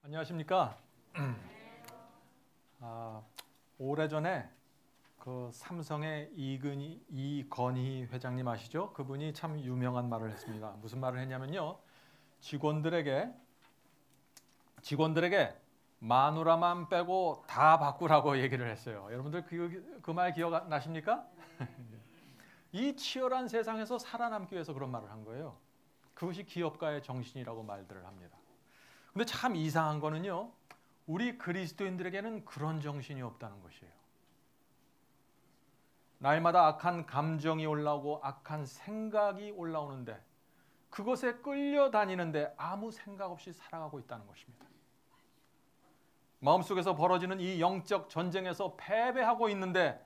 안녕하십니까? 오래전에 그 삼성의 이건희 회장님 아시죠? 그분이 참 유명한 말을 했습니다. 무슨 말을 했냐면요. 직원들에게 마누라만 빼고 다 바꾸라고 얘기를 했어요. 여러분들 그 말 기억나십니까? 이 치열한 세상에서 살아남기 위해서 그런 말을 한 거예요. 그것이 기업가의 정신이라고 말들을 합니다. 근데 참 이상한 거는요. 우리 그리스도인들에게는 그런 정신이 없다는 것이에요. 날마다 악한 감정이 올라오고 악한 생각이 올라오는데 그것에 끌려다니는데 아무 생각 없이 살아가고 있다는 것입니다. 마음속에서 벌어지는 이 영적 전쟁에서 패배하고 있는데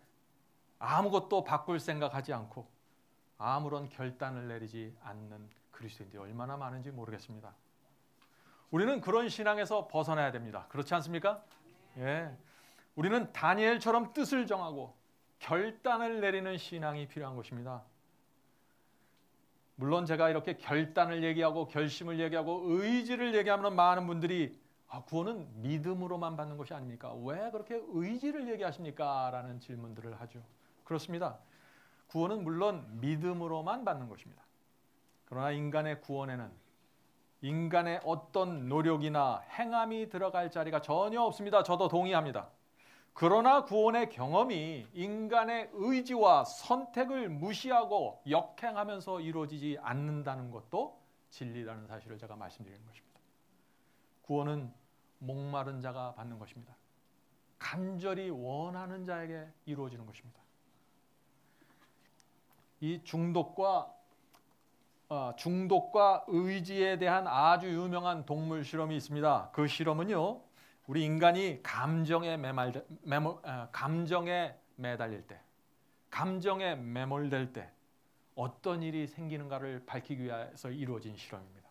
아무것도 바꿀 생각하지 않고 아무런 결단을 내리지 않는 그리스도인들이 얼마나 많은지 모르겠습니다. 우리는 그런 신앙에서 벗어나야 됩니다. 그렇지 않습니까? 예. 우리는 다니엘처럼 뜻을 정하고 결단을 내리는 신앙이 필요한 것입니다. 물론 제가 이렇게 결단을 얘기하고 결심을 얘기하고 의지를 얘기하면 많은 분들이 구원은 믿음으로만 받는 것이 아닙니까? 왜 그렇게 의지를 얘기하십니까? 라는 질문들을 하죠. 그렇습니다. 구원은 물론 믿음으로만 받는 것입니다. 그러나 인간의 구원에는 인간의 어떤 노력이나 행함이 들어갈 자리가 전혀 없습니다. 저도 동의합니다. 그러나 구원의 경험이 인간의 의지와 선택을 무시하고 역행하면서 이루어지지 않는다는 것도 진리라는 사실을 제가 말씀드리는 것입니다. 구원은 목마른 자가 받는 것입니다. 간절히 원하는 자에게 이루어지는 것입니다. 이 중독과 의지에 대한 아주 유명한 동물 실험이 있습니다. 그 실험은요, 우리 인간이 감정에 매달릴 때, 감정에 매몰될 때 어떤 일이 생기는가를 밝히기 위해서 이루어진 실험입니다.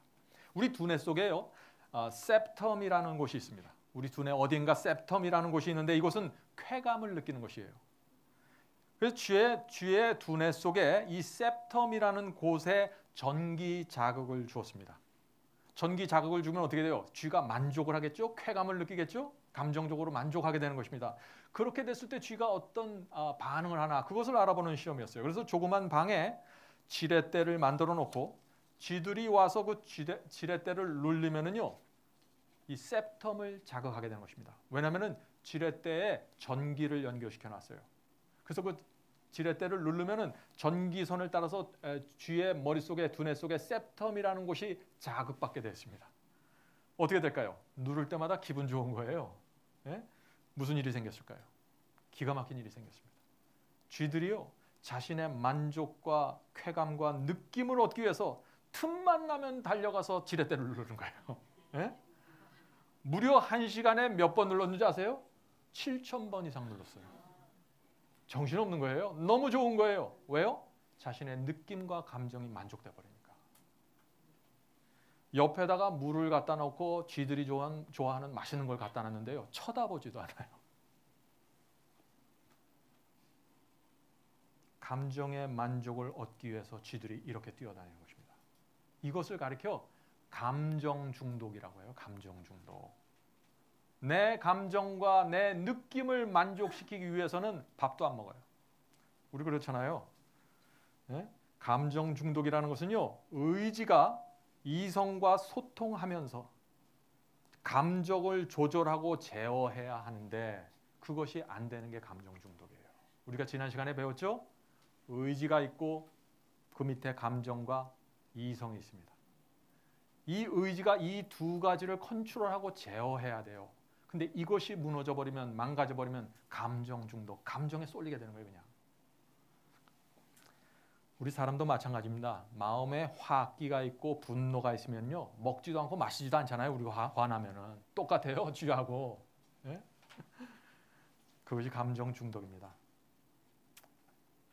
우리 두뇌 속에요, septum이라는 곳이 있습니다. 우리 두뇌 어딘가 septum이라는 곳이 있는데 이곳은 쾌감을 느끼는 곳이에요. 그래서 쥐의 두뇌 속에 이 septum이라는 곳에 전기 자극을 주었습니다. 전기 자극을 주면 어떻게 돼요? 쥐가 만족을 하겠죠? 쾌감을 느끼겠죠? 감정적으로 만족하게 되는 것입니다. 그렇게 됐을 때 쥐가 어떤 반응을 하나 그것을 알아보는 시험이었어요. 그래서 조그만 방에 지렛대를 만들어 놓고 쥐들이 와서 그 지렛대를 누르면은요, 이 septum을 자극하게 되는 것입니다. 왜냐하면은 지렛대에 전기를 연결시켜 놨어요. 그래서 그 지렛대를 누르면은 전기선을 따라서 쥐의 머릿속에 두뇌 속에 septum이라는 곳이 자극받게 됐습니다. 어떻게 될까요? 누를 때마다 기분 좋은 거예요. 예? 무슨 일이 생겼을까요? 기가 막힌 일이 생겼습니다. 쥐들이요, 자신의 만족과 쾌감과 느낌을 얻기 위해서 틈만 나면 달려가서 지렛대를 누르는 거예요. 예? 무려 1시간에 몇 번 눌렀는지 아세요? 7,000번 이상 눌렀어요. 정신없는 거예요. 너무 좋은 거예요. 왜요? 자신의 느낌과 감정이 만족돼 버리니까. 옆에다가 물을 갖다 놓고 쥐들이 좋아하는 맛있는 걸 갖다 놨는데요, 쳐다보지도 않아요. 감정의 만족을 얻기 위해서 쥐들이 이렇게 뛰어다니는 것입니다. 이것을 가리켜 감정 중독이라고 해요. 감정 중독. 내 감정과 내 느낌을 만족시키기 위해서는 밥도 안 먹어요. 우리 그렇잖아요. 네? 감정 중독이라는 것은요, 의지가 이성과 소통하면서 감정을 조절하고 제어해야 하는데 그것이 안 되는 게 감정 중독이에요. 우리가 지난 시간에 배웠죠? 의지가 있고 그 밑에 감정과 이성이 있습니다. 이 의지가 이 두 가지를 컨트롤하고 제어해야 돼요. 근데 이것이 무너져버리면, 망가져버리면 감정 중독, 감정에 쏠리게 되는 거예요. 그냥. 우리 사람도 마찬가지입니다. 마음에 화기가 있고 분노가 있으면요, 먹지도 않고 마시지도 않잖아요. 우리가 화나면은. 똑같아요. 쥐하고. 예? 그것이 감정 중독입니다.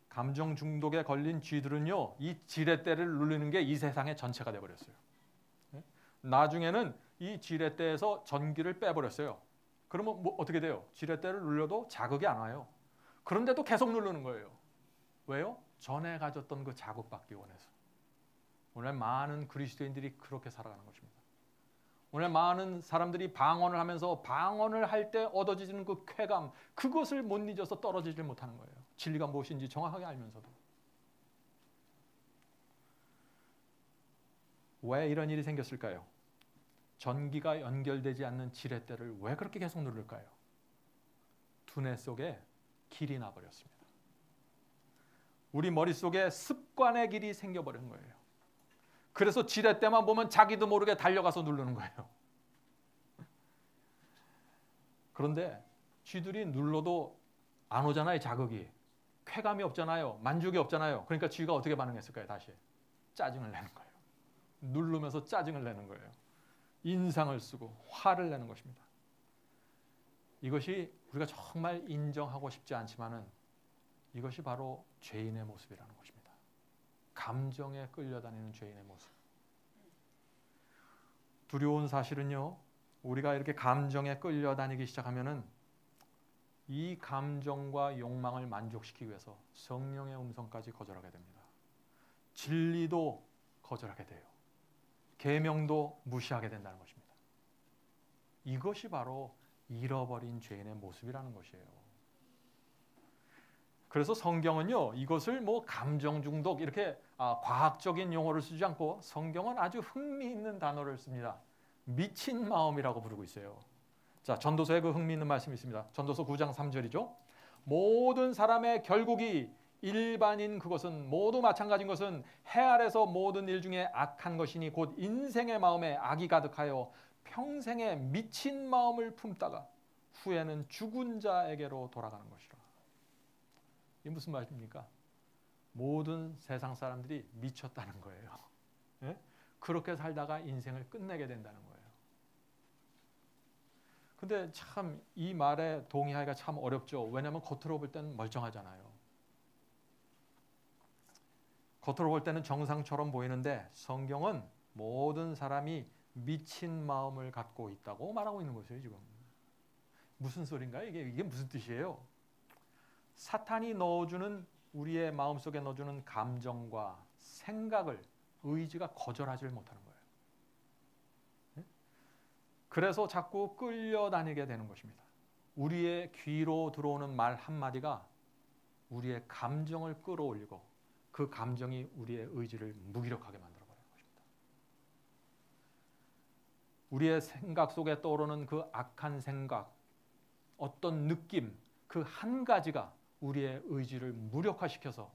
감정 중독에 걸린 쥐들은요, 이 지렛대를 누르는 게 이 세상의 전체가 돼버렸어요. 예? 나중에는 이 지렛대에서 전기를 빼버렸어요. 그러면 뭐 어떻게 돼요? 지렛대를 눌려도 자극이 안 와요. 그런데도 계속 누르는 거예요. 왜요? 전에 가졌던 그 자극받기 원해서. 오늘 많은 그리스도인들이 그렇게 살아가는 것입니다. 오늘 많은 사람들이 방언을 하면서 방언을 할 때 얻어지는 그 쾌감, 그것을 못 잊어서 떨어지질 못하는 거예요. 진리가 무엇인지 정확하게 알면서도. 왜 이런 일이 생겼을까요? 전기가 연결되지 않는 지렛대를 왜 그렇게 계속 누를까요? 두뇌 속에 길이 나버렸습니다. 우리 머릿속에 습관의 길이 생겨버린 거예요. 그래서 지렛대만 보면 자기도 모르게 달려가서 누르는 거예요. 그런데 쥐들이 눌러도 안 오잖아요, 자극이. 쾌감이 없잖아요. 만족이 없잖아요. 그러니까 쥐가 어떻게 반응했을까요? 다시 짜증을 내는 거예요. 누르면서 짜증을 내는 거예요. 인상을 쓰고 화를 내는 것입니다. 이것이 우리가 정말 인정하고 싶지 않지만은 이것이 바로 죄인의 모습이라는 것입니다. 감정에 끌려다니는 죄인의 모습. 두려운 사실은요, 우리가 이렇게 감정에 끌려다니기 시작하면은 이 감정과 욕망을 만족시키기 위해서 성령의 음성까지 거절하게 됩니다. 진리도 거절하게 돼요. 계명도 무시하게 된다는 것입니다. 이것이 바로 잃어버린 죄인의 모습이라는 것이에요. 그래서 성경은요, 이것을 뭐 감정 중독 이렇게 과학적인 용어를 쓰지 않고 성경은 아주 흥미있는 단어를 씁니다. 미친 마음이라고 부르고 있어요. 자, 전도서에 그 흥미있는 말씀이 있습니다. 전도서 9장 3절이죠. 모든 사람의 결국이 일반인 그것은 모두 마찬가지인 것은 해 아래서 모든 일 중에 악한 것이니 곧 인생의 마음에 악이 가득하여 평생에 미친 마음을 품다가 후에는 죽은 자에게로 돌아가는 것이라. 이게 무슨 말입니까? 모든 세상 사람들이 미쳤다는 거예요. 예? 그렇게 살다가 인생을 끝내게 된다는 거예요. 근데 참 이 말에 동의하기가 참 어렵죠. 왜냐하면 겉으로 볼 때는 멀쩡하잖아요. 겉으로 볼 때는 정상처럼 보이는데 성경은 모든 사람이 미친 마음을 갖고 있다고 말하고 있는 것이에요. 지금 무슨 소린가요? 이게 무슨 뜻이에요? 사탄이 넣어주는 우리의 마음속에 넣어주는 감정과 생각을 의지가 거절하지 못하는 거예요. 그래서 자꾸 끌려다니게 되는 것입니다. 우리의 귀로 들어오는 말 한마디가 우리의 감정을 끌어올리고 그 감정이 우리의 의지를 무기력하게 만들어버리는 것입니다. 우리의 생각 속에 떠오르는 그 악한 생각, 어떤 느낌, 그 한 가지가 우리의 의지를 무력화시켜서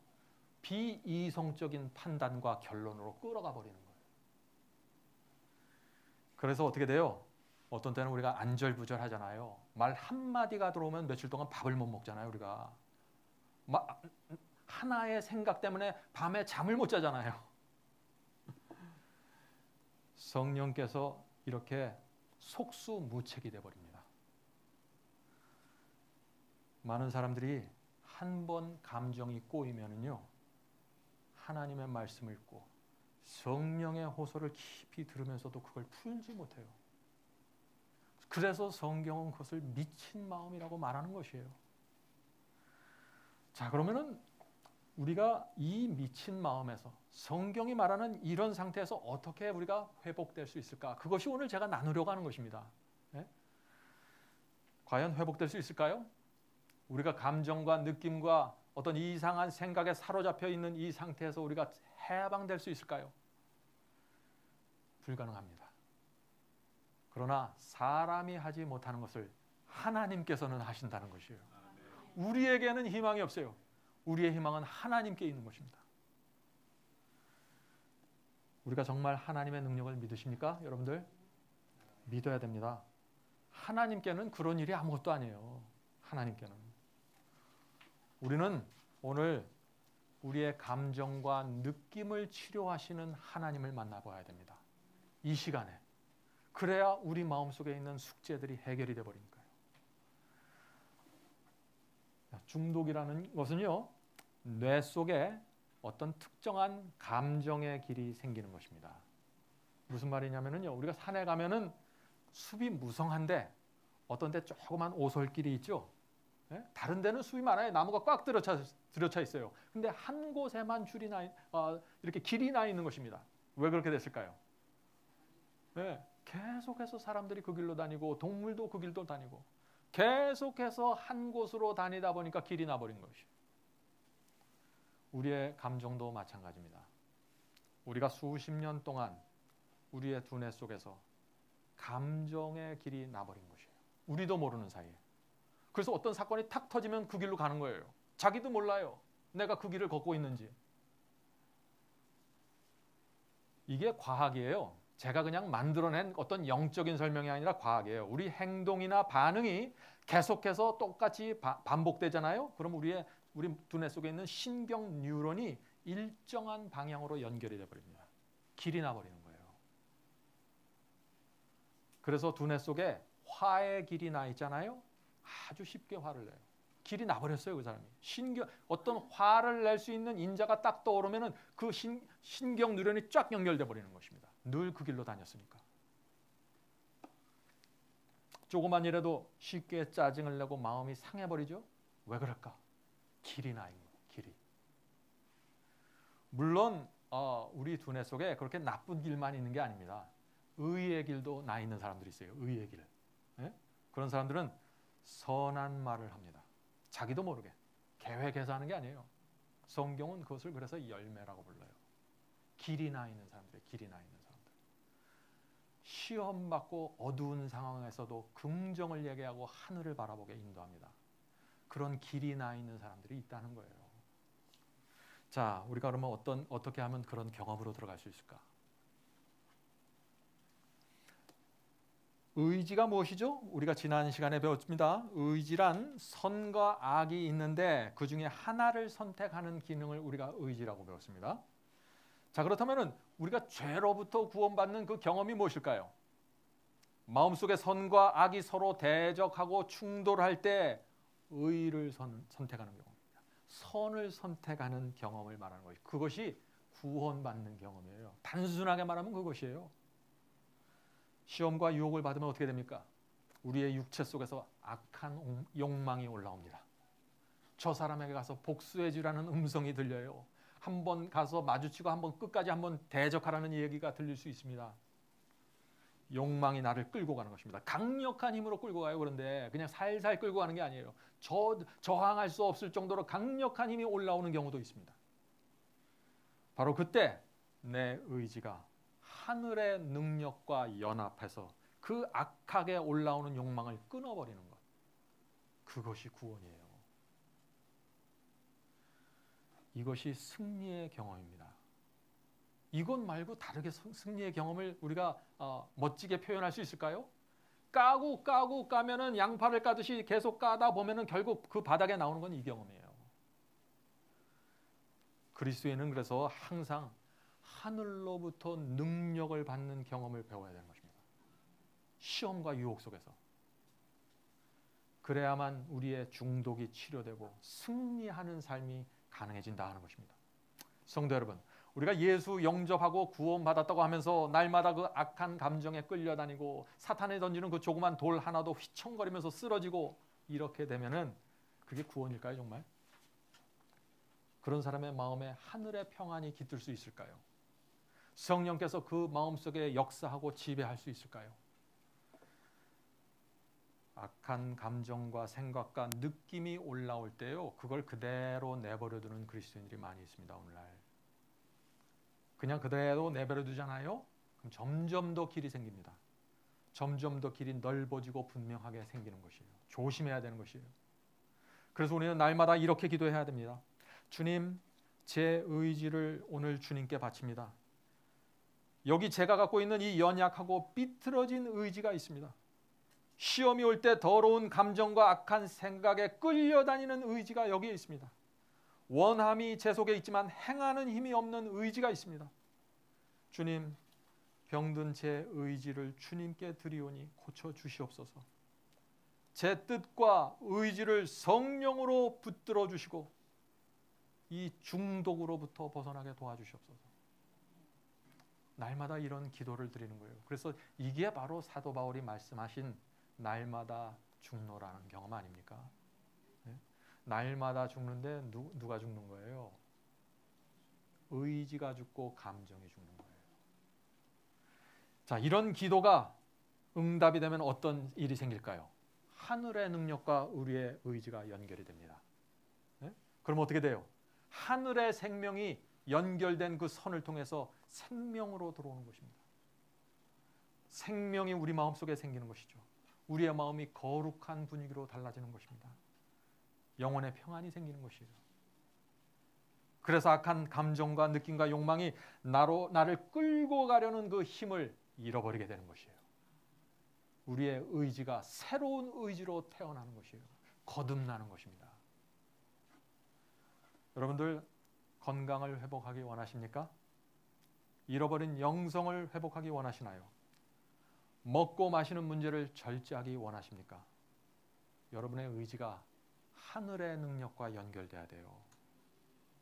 비이성적인 판단과 결론으로 끌어가 버리는 거예요. 그래서 어떻게 돼요? 어떤 때는 우리가 안절부절하잖아요. 말 한마디가 들어오면 며칠 동안 밥을 못 먹잖아요. 우리가 하나의 생각 때문에 밤에 잠을 못 자잖아요. 성령께서 이렇게 속수무책이 돼버립니다. 많은 사람들이 한 번 감정이 꼬이면은요, 하나님의 말씀을 읽고 성령의 호소를 깊이 들으면서도 그걸 풀지 못해요. 그래서 성경은 그것을 미친 마음이라고 말하는 것이에요. 자, 그러면은 우리가 이 미친 마음에서 성경이 말하는 이런 상태에서 어떻게 우리가 회복될 수 있을까? 그것이 오늘 제가 나누려고 하는 것입니다. 네? 과연 회복될 수 있을까요? 우리가 감정과 느낌과 어떤 이상한 생각에 사로잡혀 있는 이 상태에서 우리가 해방될 수 있을까요? 불가능합니다. 그러나 사람이 하지 못하는 것을 하나님께서는 하신다는 것이에요. 우리에게는 희망이 없어요. 우리의 희망은 하나님께 있는 것입니다. 우리가 정말 하나님의 능력을 믿으십니까? 여러분들? 믿어야 됩니다. 하나님께는 그런 일이 아무것도 아니에요. 하나님께는. 우리는 오늘 우리의 감정과 느낌을 치료하시는 하나님을 만나봐야 됩니다. 이 시간에. 그래야 우리 마음속에 있는 숙제들이 해결이 되어버리니까요. 중독이라는 것은요, 뇌 속에 어떤 특정한 감정의 길이 생기는 것입니다. 무슨 말이냐면요, 우리가 산에 가면은 숲이 무성한데 어떤 데 조그만 오솔길이 있죠. 예? 다른 데는 숲이 많아요. 나무가 꽉 들어차 있어요. 근데 한 곳에만 이렇게 길이 나 있는 것입니다. 왜 그렇게 됐을까요? 예, 계속해서 사람들이 그 길로 다니고 동물도 그 길도 다니고 계속해서 한 곳으로 다니다 보니까 길이 나버린 것이에요. 우리의 감정도 마찬가지입니다. 우리가 수십 년 동안 우리의 두뇌 속에서 감정의 길이 나버린 것이에요. 우리도 모르는 사이에. 그래서 어떤 사건이 탁 터지면 그 길로 가는 거예요. 자기도 몰라요. 내가 그 길을 걷고 있는지. 이게 과학이에요. 제가 그냥 만들어낸 어떤 영적인 설명이 아니라 과학이에요. 우리 행동이나 반응이 계속해서 똑같이 반복되잖아요. 그럼 우리 두뇌 속에 있는 신경 뉴런이 일정한 방향으로 연결이 되어버립니다. 길이 나버리는 거예요. 그래서 두뇌 속에 화의 길이 나 있잖아요. 아주 쉽게 화를 내요. 길이 나버렸어요, 그 사람이. 어떤 화를 낼 수 있는 인자가 딱 떠오르면은 그 신경 누련이 쫙 연결돼 버리는 것입니다. 늘 그 길로 다녔으니까. 조그만 일에도 쉽게 짜증을 내고 마음이 상해버리죠. 왜 그럴까? 길이 나 있는 거예요. 길이. 물론 우리 두뇌 속에 그렇게 나쁜 길만 있는 게 아닙니다. 의의 길도 나 있는 사람들이 있어요. 의의 길. 예? 그런 사람들은 선한 말을 합니다. 자기도 모르게 계획해서 하는 게 아니에요. 성경은 그것을 그래서 열매라고 불러요. 길이 나 있는 사람들의 길이 나 있는 사람들. 시험 받고 어두운 상황에서도 긍정을 얘기하고 하늘을 바라보게 인도합니다. 그런 길이 나 있는 사람들이 있다는 거예요. 자, 우리가 그러면 어떻게 하면 그런 경험으로 들어갈 수 있을까? 의지가 무엇이죠? 우리가 지난 시간에 배웠습니다. 의지란 선과 악이 있는데 그 중에 하나를 선택하는 기능을 우리가 의지라고 배웠습니다. 자, 그렇다면 우리가 죄로부터 구원받는 그 경험이 무엇일까요? 마음속에 선과 악이 서로 대적하고 충돌할 때 의를 선택하는 경험입니다. 선을 선택하는 경험을 말하는 것이 그것이 구원받는 경험이에요. 단순하게 말하면 그것이에요. 시험과 유혹을 받으면 어떻게 됩니까? 우리의 육체 속에서 악한 욕망이 올라옵니다. 저 사람에게 가서 복수해 주라는 음성이 들려요. 한번 가서 마주치고 한번 끝까지 한번 대적하라는 얘기가 들릴 수 있습니다. 욕망이 나를 끌고 가는 것입니다. 강력한 힘으로 끌고 가요. 그런데 그냥 살살 끌고 가는 게 아니에요. 저항할 수 없을 정도로 강력한 힘이 올라오는 경우도 있습니다. 바로 그때 내 의지가 하늘의 능력과 연합해서 그 악하게 올라오는 욕망을 끊어버리는 것. 그것이 구원이에요. 이것이 승리의 경험입니다. 이것 말고 다르게 승리의 경험을 우리가 멋지게 표현할 수 있을까요? 까고 까면은 양파를 까듯이 계속 까다 보면은 결국 그 바닥에 나오는 건 이 경험이에요. 그리스도인은 그래서 항상 하늘로부터 능력을 받는 경험을 배워야 되는 것입니다. 시험과 유혹 속에서. 그래야만 우리의 중독이 치료되고 승리하는 삶이 가능해진다 하는 것입니다. 성도 여러분, 우리가 예수 영접하고 구원받았다고 하면서 날마다 그 악한 감정에 끌려다니고 사탄에 던지는 그 조그만 돌 하나도 휘청거리면서 쓰러지고 이렇게 되면은 그게 구원일까요, 정말? 그런 사람의 마음에 하늘의 평안이 깃들 수 있을까요? 성령께서 그 마음속에 역사하고 지배할 수 있을까요? 악한 감정과 생각과 느낌이 올라올 때요, 그걸 그대로 내버려두는 그리스도인들이 많이 있습니다. 오늘날 그냥 그대로 내버려두잖아요. 그럼 점점 더 길이 생깁니다. 점점 더 길이 넓어지고 분명하게 생기는 것이에요. 조심해야 되는 것이에요. 그래서 우리는 날마다 이렇게 기도해야 됩니다. 주님, 제 의지를 오늘 주님께 바칩니다. 여기 제가 갖고 있는 이 연약하고 삐뚤어진 의지가 있습니다. 시험이 올 때 더러운 감정과 악한 생각에 끌려다니는 의지가 여기에 있습니다. 원함이 제 속에 있지만 행하는 힘이 없는 의지가 있습니다. 주님, 병든 제 의지를 주님께 드리오니 고쳐주시옵소서. 제 뜻과 의지를 성령으로 붙들어 주시고 이 중독으로부터 벗어나게 도와주시옵소서. 날마다 이런 기도를 드리는 거예요. 그래서 이게 바로 사도 바울이 말씀하신 날마다 죽노라는 경험 아닙니까? 네? 날마다 죽는데 누가 죽는 거예요? 의지가 죽고 감정이 죽는 거예요. 자, 이런 기도가 응답이 되면 어떤 일이 생길까요? 하늘의 능력과 우리의 의지가 연결이 됩니다. 네? 그럼 어떻게 돼요? 하늘의 생명이 연결된 그 선을 통해서 생명으로 들어오는 것입니다. 생명이 우리 마음속에 생기는 것이죠. 우리의 마음이 거룩한 분위기로 달라지는 것입니다. 영혼의 평안이 생기는 것이에요. 그래서 악한 감정과 느낌과 욕망이 나를 끌고 가려는 그 힘을 잃어버리게 되는 것이에요. 우리의 의지가 새로운 의지로 태어나는 것이에요. 거듭나는 것입니다. 여러분들 건강을 회복하기 원하십니까? 잃어버린 영성을 회복하기 원하시나요? 먹고 마시는 문제를 절제하기 원하십니까? 여러분의 의지가 하늘의 능력과 연결돼야 돼요.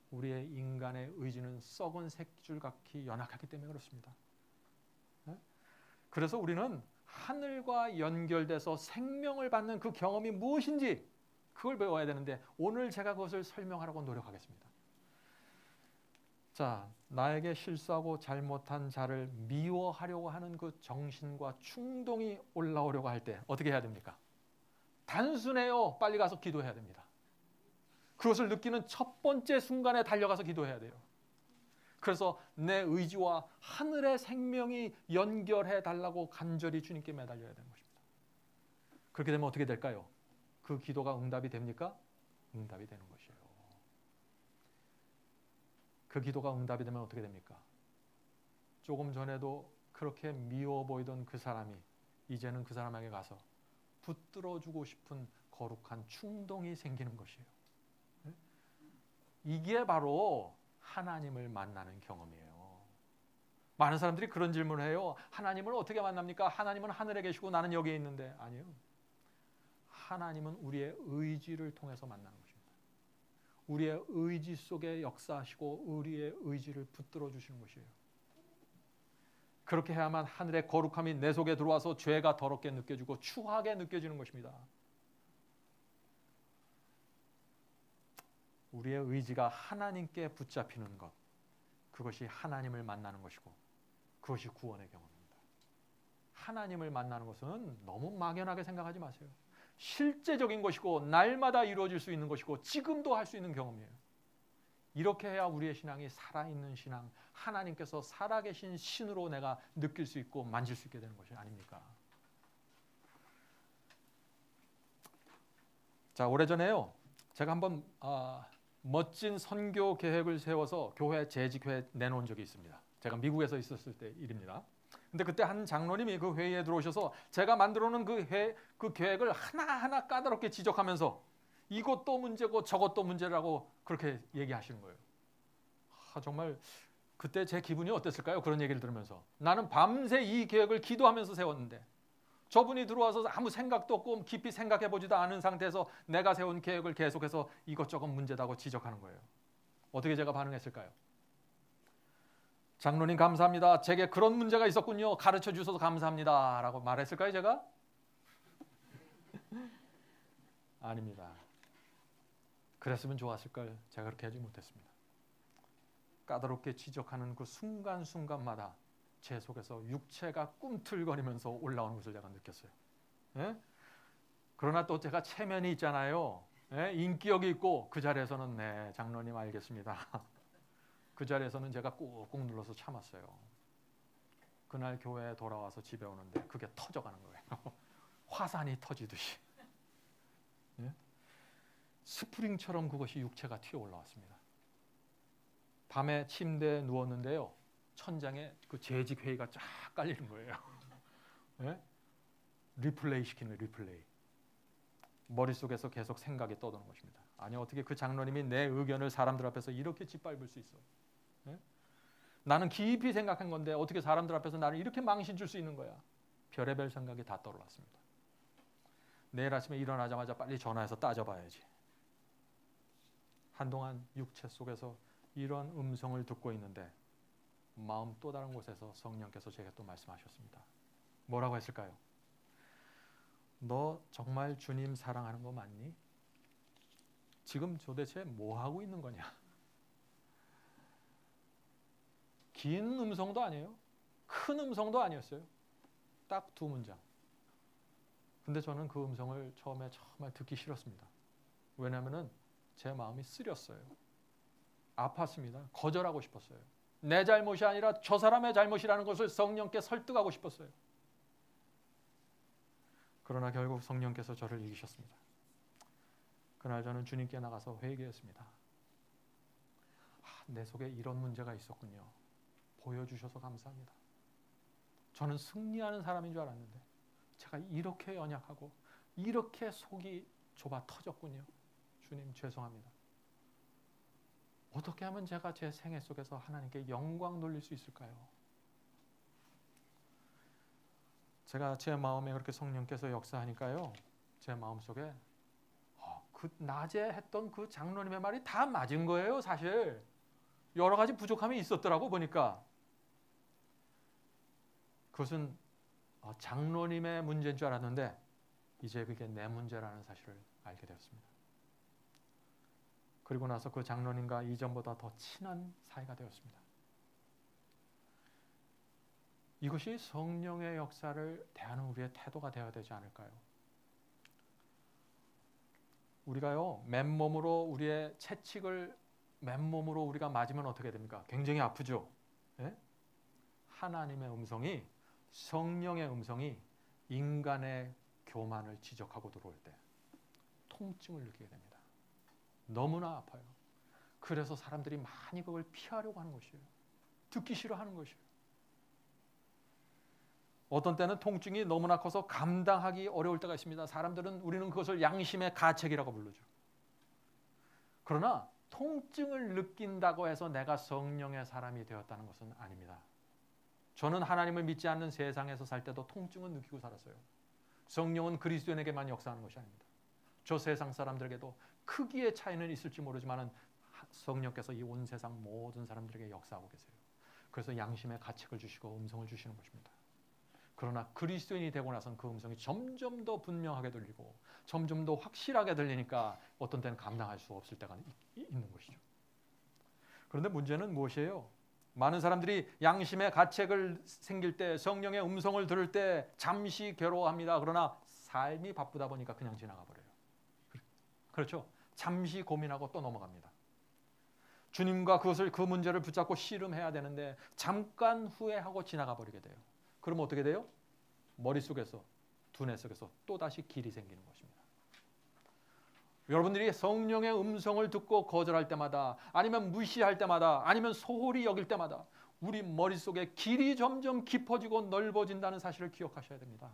우리의 인간의 의지는 썩은 새줄같이 연약하기 때문에 그렇습니다. 그래서 우리는 하늘과 연결돼서 생명을 받는 그 경험이 무엇인지 그걸 배워야 되는데 오늘 제가 그것을 설명하려고 노력하겠습니다. 자, 나에게 실수하고 잘못한 자를 미워하려고 하는 그 정신과 충동이 올라오려고 할 때 어떻게 해야 됩니까? 단순해요. 빨리 가서 기도해야 됩니다. 그것을 느끼는 첫 번째 순간에 달려가서 기도해야 돼요. 그래서 내 의지와 하늘의 생명이 연결해 달라고 간절히 주님께 매달려야 되는 것입니다. 그렇게 되면 어떻게 될까요? 그 기도가 응답이 됩니까? 응답이 되는 것이에요. 그 기도가 응답이 되면 어떻게 됩니까? 조금 전에도 그렇게 미워 보이던 그 사람이 이제는 그 사람에게 가서 붙들어주고 싶은 거룩한 충동이 생기는 것이에요. 이게 바로 하나님을 만나는 경험이에요. 많은 사람들이 그런 질문을 해요. 하나님을 어떻게 만납니까? 하나님은 하늘에 계시고 나는 여기에 있는데. 아니요. 하나님은 우리의 의지를 통해서 만나는 것입니다. 우리의 의지 속에 역사하시고 우리의 의지를 붙들어 주시는 것이에요. 그렇게 해야만 하늘의 거룩함이 내 속에 들어와서 죄가 더럽게 느껴지고 추하게 느껴지는 것입니다. 우리의 의지가 하나님께 붙잡히는 것, 그것이 하나님을 만나는 것이고 그것이 구원의 경험입니다. 하나님을 만나는 것은 너무 막연하게 생각하지 마세요. 실제적인 것이고 날마다 이루어질 수 있는 것이고 지금도 할 수 있는 경험이에요. 이렇게 해야 우리의 신앙이 살아있는 신앙, 하나님께서 살아계신 신으로 내가 느낄 수 있고 만질 수 있게 되는 것이 아닙니까? 자, 오래전에요. 제가 한번 멋진 선교 계획을 세워서 교회 재직회에 내놓은 적이 있습니다. 제가 미국에서 있었을 때 일입니다. 근데 그때 한 장로님이 그 회의에 들어오셔서 제가 만들어 놓은 그 계획을 하나하나 까다롭게 지적하면서 이것도 문제고 저것도 문제라고 그렇게 얘기하시는 거예요. 정말 그때 제 기분이 어땠을까요? 그런 얘기를 들으면서. 나는 밤새 이 계획을 기도하면서 세웠는데 저분이 들어와서 아무 생각도 없고 깊이 생각해보지도 않은 상태에서 내가 세운 계획을 계속해서 이것저것 문제다고 지적하는 거예요. 어떻게 제가 반응했을까요? 장로님 감사합니다. 제게 그런 문제가 있었군요. 가르쳐 주셔서 감사합니다. 라고 말했을까요, 제가? 아닙니다. 그랬으면 좋았을 걸 제가 그렇게 하지 못했습니다. 까다롭게 지적하는 그 순간순간마다 제 속에서 육체가 꿈틀거리면서 올라오는 것을 제가 느꼈어요. 예? 그러나 또 제가 체면이 있잖아요. 예? 인기력이 있고 그 자리에서는 네, 장로님 알겠습니다. 그 자리에서는 제가 꾹꾹 눌러서 참았어요. 그날 교회에 돌아와서 집에 오는데 그게 터져가는 거예요. 화산이 터지듯이. 예? 스프링처럼 그것이 육체가 튀어 올라왔습니다. 밤에 침대에 누웠는데요. 천장에 그 재직 회의가 쫙 깔리는 거예요. 예? 리플레이 시키는 리플레이. 머릿속에서 계속 생각이 떠도는 것입니다. 아니 어떻게 그 장로님이 내 의견을 사람들 앞에서 이렇게 짓밟을 수 있어? 예? 나는 깊이 생각한 건데 어떻게 사람들 앞에서 나를 이렇게 망신 줄 수 있는 거야? 별의별 생각이 다 떠올랐습니다. 내일 아침에 일어나자마자 빨리 전화해서 따져봐야지. 한동안 육체 속에서 이런 음성을 듣고 있는데 마음 또 다른 곳에서 성령께서 제게 또 말씀하셨습니다. 뭐라고 했을까요? 너 정말 주님 사랑하는 거 맞니? 지금 도대체 뭐 하고 있는 거냐? 긴 음성도 아니에요. 큰 음성도 아니었어요. 딱 두 문장. 근데 저는 그 음성을 처음에 정말 듣기 싫었습니다. 왜냐하면 제 마음이 쓰렸어요. 아팠습니다. 거절하고 싶었어요. 내 잘못이 아니라 저 사람의 잘못이라는 것을 성령께 설득하고 싶었어요. 그러나 결국 성령께서 저를 이기셨습니다. 그날 저는 주님께 나가서 회개했습니다. 내 속에 이런 문제가 있었군요. 보여주셔서 감사합니다. 저는 승리하는 사람인 줄 알았는데 제가 이렇게 연약하고 이렇게 속이 좁아 터졌군요. 주님 죄송합니다. 어떻게 하면 제가 제 생애 속에서 하나님께 영광 돌릴 수 있을까요? 제가 제 마음에 그렇게 성령께서 역사하니까요. 제 마음속에 그 낮에 했던 그 장로님의 말이 다 맞은 거예요. 사실 여러 가지 부족함이 있었더라고 보니까. 그것은 장로님의 문제인 줄 알았는데 이제 그게 내 문제라는 사실을 알게 되었습니다. 그리고 나서 그 장로님과 이전보다 더 친한 사이가 되었습니다. 이것이 성령의 역사를 대하는 우리의 태도가 되어야 되지 않을까요? 우리가요, 맨몸으로 우리의 채찍을 맨몸으로 우리가 맞으면 어떻게 됩니까? 굉장히 아프죠? 예? 하나님의 음성이, 성령의 음성이 인간의 교만을 지적하고 들어올 때 통증을 느끼게 됩니다. 너무나 아파요. 그래서 사람들이 많이 그걸 피하려고 하는 것이에요. 듣기 싫어하는 것이에요. 어떤 때는 통증이 너무나 커서 감당하기 어려울 때가 있습니다. 우리는 그것을 양심의 가책이라고 부르죠. 그러나 통증을 느낀다고 해서 내가 성령의 사람이 되었다는 것은 아닙니다. 저는 하나님을 믿지 않는 세상에서 살 때도 통증은 느끼고 살았어요. 성령은 그리스도인에게만 역사하는 것이 아닙니다. 저 세상 사람들에게도 크기의 차이는 있을지 모르지만 성령께서 이 온 세상 모든 사람들에게 역사하고 계세요. 그래서 양심의 가책을 주시고 음성을 주시는 것입니다. 그러나 그리스도인이 되고 나서는 그 음성이 점점 더 분명하게 들리고 점점 더 확실하게 들리니까 어떤 때는 감당할 수 없을 때가 있는 것이죠. 그런데 문제는 무엇이에요? 많은 사람들이 양심의 가책을 생길 때, 성령의 음성을 들을 때 잠시 괴로워합니다. 그러나 삶이 바쁘다 보니까 그냥 지나가 버려요. 그렇죠? 잠시 고민하고 또 넘어갑니다. 주님과 그 문제를 붙잡고 씨름해야 되는데 잠깐 후회하고 지나가 버리게 돼요. 그럼 어떻게 돼요? 머릿속에서, 두뇌 속에서 또다시 길이 생기는 것입니다. 여러분들이 성령의 음성을 듣고 거절할 때마다, 아니면 무시할 때마다, 아니면 소홀히 여길 때마다 우리 머릿속에 길이 점점 깊어지고 넓어진다는 사실을 기억하셔야 됩니다.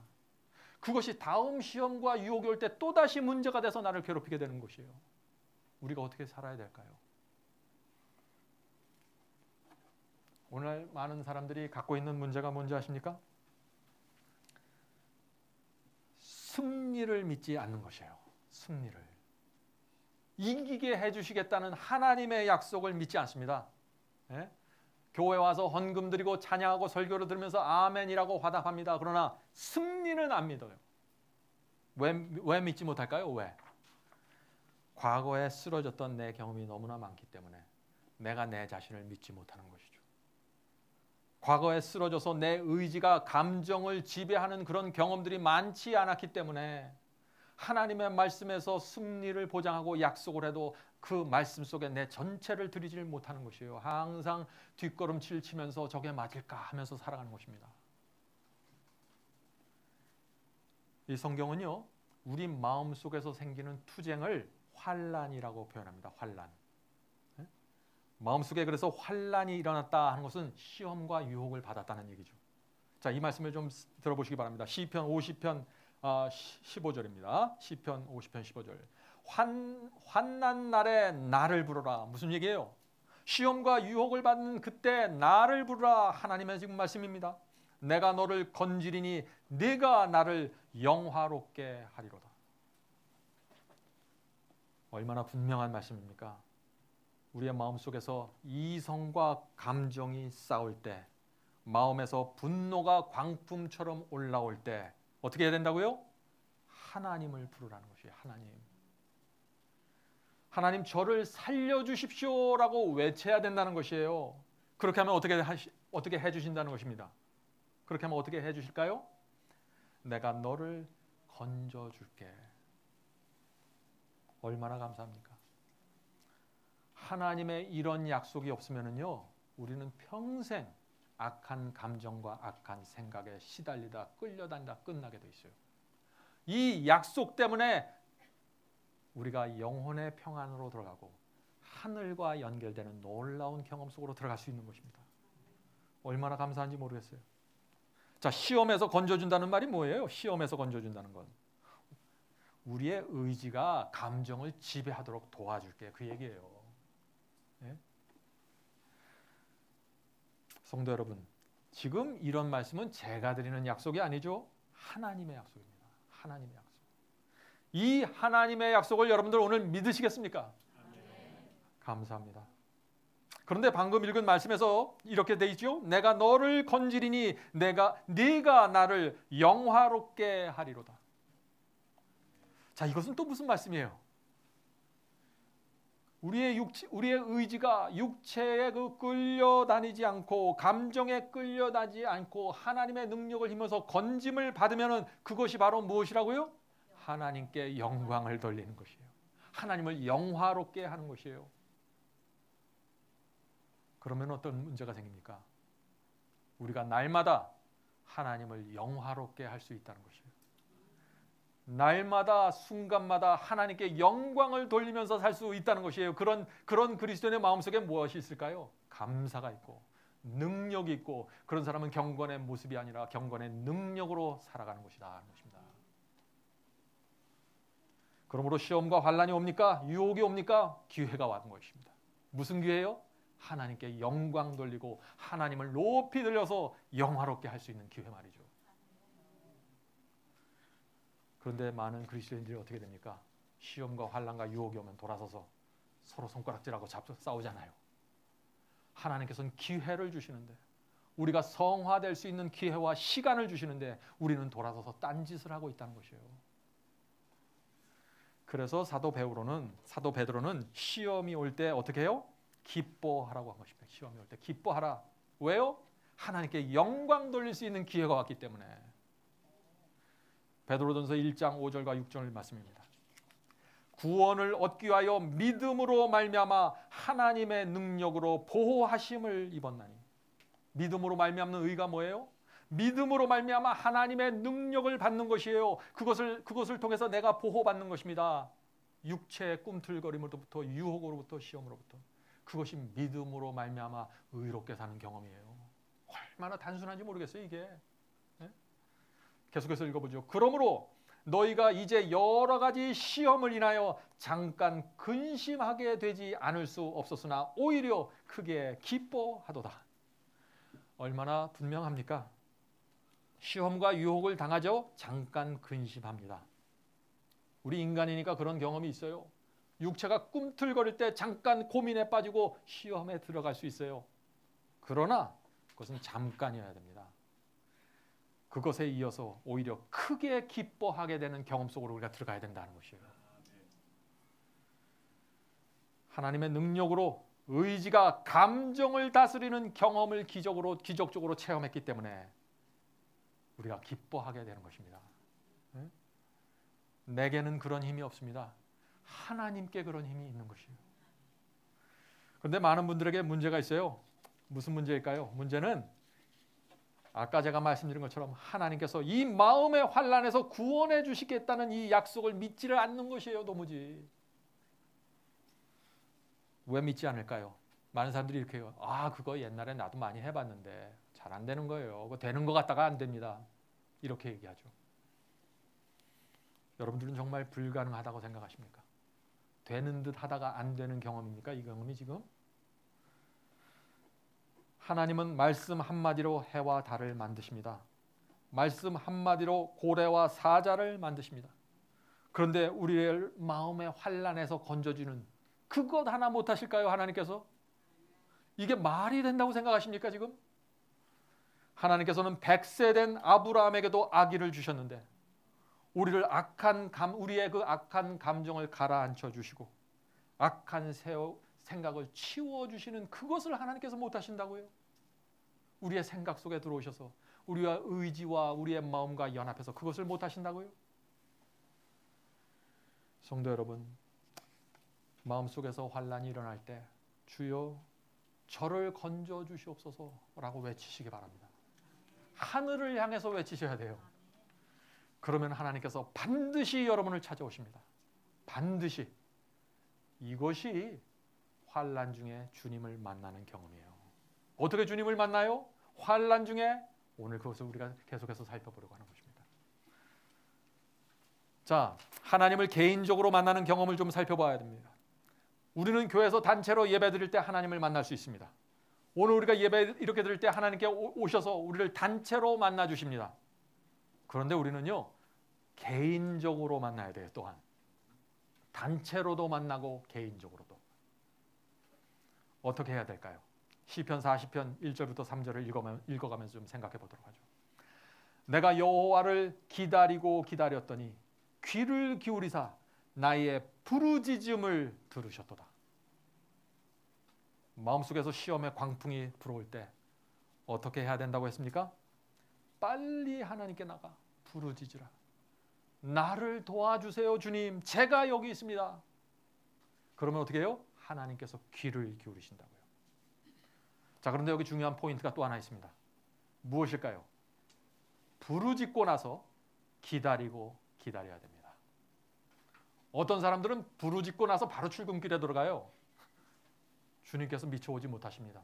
그것이 다음 시험과 유혹이 올 때 또다시 문제가 돼서 나를 괴롭히게 되는 것이에요. 우리가 어떻게 살아야 될까요? 오늘 많은 사람들이 갖고 있는 문제가 뭔지 아십니까? 승리를 믿지 않는 것이에요. 승리를. 이기게 해주시겠다는 하나님의 약속을 믿지 않습니다. 예? 교회 와서 헌금 드리고 찬양하고 설교를 들으면서 아멘이라고 화답합니다. 그러나 승리는 안 믿어요. 왜 믿지 못할까요? 왜? 과거에 쓰러졌던 내 경험이 너무나 많기 때문에 내가 내 자신을 믿지 못하는 것이죠. 과거에 쓰러져서 내 의지가 감정을 지배하는 그런 경험들이 많지 않았기 때문에 하나님의 말씀에서 승리를 보장하고 약속을 해도 그 말씀 속에 내 전체를 들이질 못하는 것이에요. 항상 뒷걸음질 치면서 저게 맞을까 하면서 살아가는 것입니다. 이 성경은요, 우리 마음속에서 생기는 투쟁을 환난이라고 표현합니다. 환난. 마음속에 그래서 환난이 일어났다 하는 것은 시험과 유혹을 받았다는 얘기죠. 자, 이 말씀을 좀 들어보시기 바랍니다. 시편 50편 15절입니다. 시편 50편 15절. 환난 날에 나를 부르라. 무슨 얘기예요? 시험과 유혹을 받는 그때 나를 부르라. 하나님의 지금 말씀입니다. 내가 너를 건지리니 네가 나를 영화롭게 하리로다. 얼마나 분명한 말씀입니까? 우리의 마음속에서 이성과 감정이 싸울 때, 마음에서 분노가 광풍처럼 올라올 때 어떻게 해야 된다고요? 하나님을 부르라는 것이에요. 하나님 저를 살려주십시오라고 외쳐야 된다는 것이에요. 그렇게 하면 어떻게 해주신다는 것입니다. 그렇게 하면 어떻게 해주실까요? 내가 너를 건져줄게. 얼마나 감사합니까? 하나님의 이런 약속이 없으면요, 우리는 평생 악한 감정과 악한 생각에 시달리다 끌려다니다 끝나게 돼 있어요. 이 약속 때문에 우리가 영혼의 평안으로 들어가고 하늘과 연결되는 놀라운 경험 속으로 들어갈 수 있는 것입니다. 얼마나 감사한지 모르겠어요. 자, 시험에서 건져준다는 말이 뭐예요? 시험에서 건져준다는 건 우리의 의지가 감정을 지배하도록 도와줄게, 그 얘기예요. 네? 성도 여러분, 지금 이런 말씀은 제가 드리는 약속이 아니죠. 하나님의 약속입니다. 하나님의 약속. 이 하나님의 약속을 여러분들 오늘 믿으시겠습니까? 감사합니다. 그런데 방금 읽은 말씀에서 이렇게 돼 있죠. 내가 너를 건지리니 네가 나를 영화롭게 하리로다. 자, 이것은 또 무슨 말씀이에요? 우리의 의지가 육체에 끌려다니지 않고 감정에 끌려다니지 않고 하나님의 능력을 힘입어서 건짐을 받으면 그것이 바로 무엇이라고요? 하나님께 영광을 돌리는 것이에요. 하나님을 영화롭게 하는 것이에요. 그러면 어떤 문제가 생깁니까? 우리가 날마다 하나님을 영화롭게 할 수 있다는 것이에요. 날마다 순간마다 하나님께 영광을 돌리면서 살 수 있다는 것이에요. 그런 그리스도인의 마음속에 무엇이 있을까요? 감사가 있고 능력이 있고, 그런 사람은 경건의 모습이 아니라 경건의 능력으로 살아가는 것이다 하는 것입니다. 그러므로 시험과 환난이 옵니까? 유혹이 옵니까? 기회가 왔는 것입니다. 무슨 기회예요? 하나님께 영광 돌리고 하나님을 높이 들려서 영화롭게 할 수 있는 기회 말이죠. 그런데 많은 그리스도인들이 어떻게 됩니까? 시험과 환난과 유혹이 오면 돌아서서 서로 손가락질하고 싸우잖아요. 하나님께서는 기회를 주시는데, 우리가 성화될 수 있는 기회와 시간을 주시는데 우리는 돌아서서 딴짓을 하고 있다는 것이에요. 그래서 사도 베드로는 시험이 올 때 어떻게 해요? 기뻐하라고 한 것입니다. 시험이 올 때 기뻐하라. 왜요? 하나님께 영광 돌릴 수 있는 기회가 왔기 때문에. 베드로전서 1장 5절과 6절 말씀입니다. 구원을 얻기 위하여 믿음으로 말미암아 하나님의 능력으로 보호하심을 입었나니. 믿음으로 말미암는 의가 뭐예요? 믿음으로 말미암아 하나님의 능력을 받는 것이에요. 그것을 통해서 내가 보호받는 것입니다. 육체의 꿈틀거림으로부터, 유혹으로부터, 시험으로부터. 그것이 믿음으로 말미암아 의롭게 사는 경험이에요. 얼마나 단순한지 모르겠어요, 이게. 네? 계속해서 읽어보죠. 그러므로 너희가 이제 여러 가지 시험을 인하여 잠깐 근심하게 되지 않을 수 없었으나 오히려 크게 기뻐하도다. 얼마나 분명합니까? 시험과 유혹을 당하죠. 잠깐 근심합니다. 우리 인간이니까 그런 경험이 있어요. 육체가 꿈틀거릴 때 잠깐 고민에 빠지고 시험에 들어갈 수 있어요. 그러나 그것은 잠깐이어야 됩니다. 그것에 이어서 오히려 크게 기뻐하게 되는 경험 속으로 우리가 들어가야 된다는 것이에요. 하나님의 능력으로 의지가 감정을 다스리는 경험을 기적적으로 체험했기 때문에 우리가 기뻐하게 되는 것입니다. 내게는 그런 힘이 없습니다. 하나님께 그런 힘이 있는 것이에요. 그런데 많은 분들에게 문제가 있어요. 무슨 문제일까요? 문제는 아까 제가 말씀드린 것처럼 하나님께서 이 마음의 환난에서 구원해 주시겠다는 이 약속을 믿지를 않는 것이에요. 도무지. 왜 믿지 않을까요? 많은 사람들이 이렇게 해요. 그거 옛날에 나도 많이 해봤는데 잘 안 되는 거예요. 그거 되는 것 같다가 안 됩니다. 이렇게 얘기하죠. 여러분들은 정말 불가능하다고 생각하십니까? 되는 듯 하다가 안 되는 경험입니까? 이 경험이 지금? 하나님은 말씀 한마디로 해와 달을 만드십니다. 말씀 한마디로 고래와 사자를 만드십니다. 그런데 우리의 마음의 환난에서 건져주는 그것 하나 못하실까요? 하나님께서? 이게 말이 된다고 생각하십니까 지금? 하나님께서는 100세 된 아브라함에게도 아기를 주셨는데 우리의 그 악한 감정을 가라앉혀 주시고 악한 생각을 치워 주시는 그것을 하나님께서 못 하신다고요? 우리의 생각 속에 들어오셔서 우리와 의지와 우리의 마음과 연합해서 그것을 못 하신다고요? 성도 여러분, 마음속에서 환난이 일어날 때 주여 저를 건져 주시옵소서라고 외치시기 바랍니다. 하늘을 향해서 외치셔야 돼요. 그러면 하나님께서 반드시 여러분을 찾아오십니다. 반드시. 이것이 환난 중에 주님을 만나는 경험이에요. 어떻게 주님을 만나요? 환난 중에. 오늘 그것을 우리가 계속해서 살펴보려고 하는 것입니다. 자, 하나님을 개인적으로 만나는 경험을 좀 살펴봐야 됩니다. 우리는 교회에서 단체로 예배 드릴 때 하나님을 만날 수 있습니다. 오늘 우리가 예배 이렇게 드릴 때 하나님께 오셔서 우리를 단체로 만나 주십니다. 그런데 우리는요, 개인적으로 만나야 돼요. 또한 단체로도 만나고 개인적으로도. 어떻게 해야 될까요? 시편 40편 1절부터 3절을 읽어가면서 좀 생각해 보도록 하죠. 내가 여호와를 기다리고 기다렸더니 귀를 기울이사 나의 부르짖음을 들으셨도다. 마음속에서 시험의 광풍이 불어올 때 어떻게 해야 된다고 했습니까? 빨리 하나님께 나가 부르짖으라. 나를 도와주세요 주님, 제가 여기 있습니다. 그러면 어떻게 해요? 하나님께서 귀를 기울이신다고요. 자, 그런데 여기 중요한 포인트가 또 하나 있습니다. 무엇일까요? 부르짖고 나서 기다리고 기다려야 됩니다. 어떤 사람들은 부르짖고 나서 바로 출근길에 들어가요. 주님께서 미처 오지 못하십니다.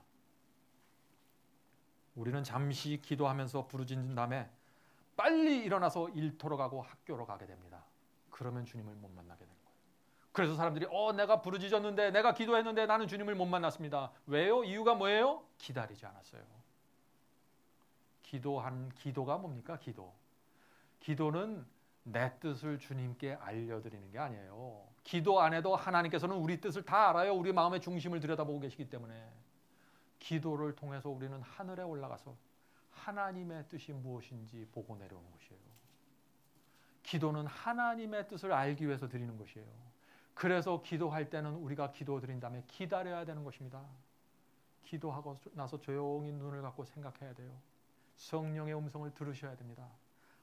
우리는 잠시 기도하면서 부르짖은 다음에 빨리 일어나서 일터로 가고 학교로 가게 됩니다. 그러면 주님을 못 만나게 되는 거예요. 그래서 사람들이 내가 부르짖었는데, 내가 기도했는데 나는 주님을 못 만났습니다. 왜요? 이유가 뭐예요? 기다리지 않았어요. 기도가 뭡니까? 기도는 내 뜻을 주님께 알려드리는 게 아니에요. 기도 안 해도 하나님께서는 우리 뜻을 다 알아요. 우리 마음의 중심을 들여다보고 계시기 때문에 기도를 통해서 우리는 하늘에 올라가서 하나님의 뜻이 무엇인지 보고 내려오는 것이에요. 기도는 하나님의 뜻을 알기 위해서 드리는 것이에요. 그래서 기도할 때는 우리가 기도 드린 다음에 기다려야 되는 것입니다. 기도하고 나서 조용히 눈을 감고 생각해야 돼요. 성령의 음성을 들으셔야 됩니다.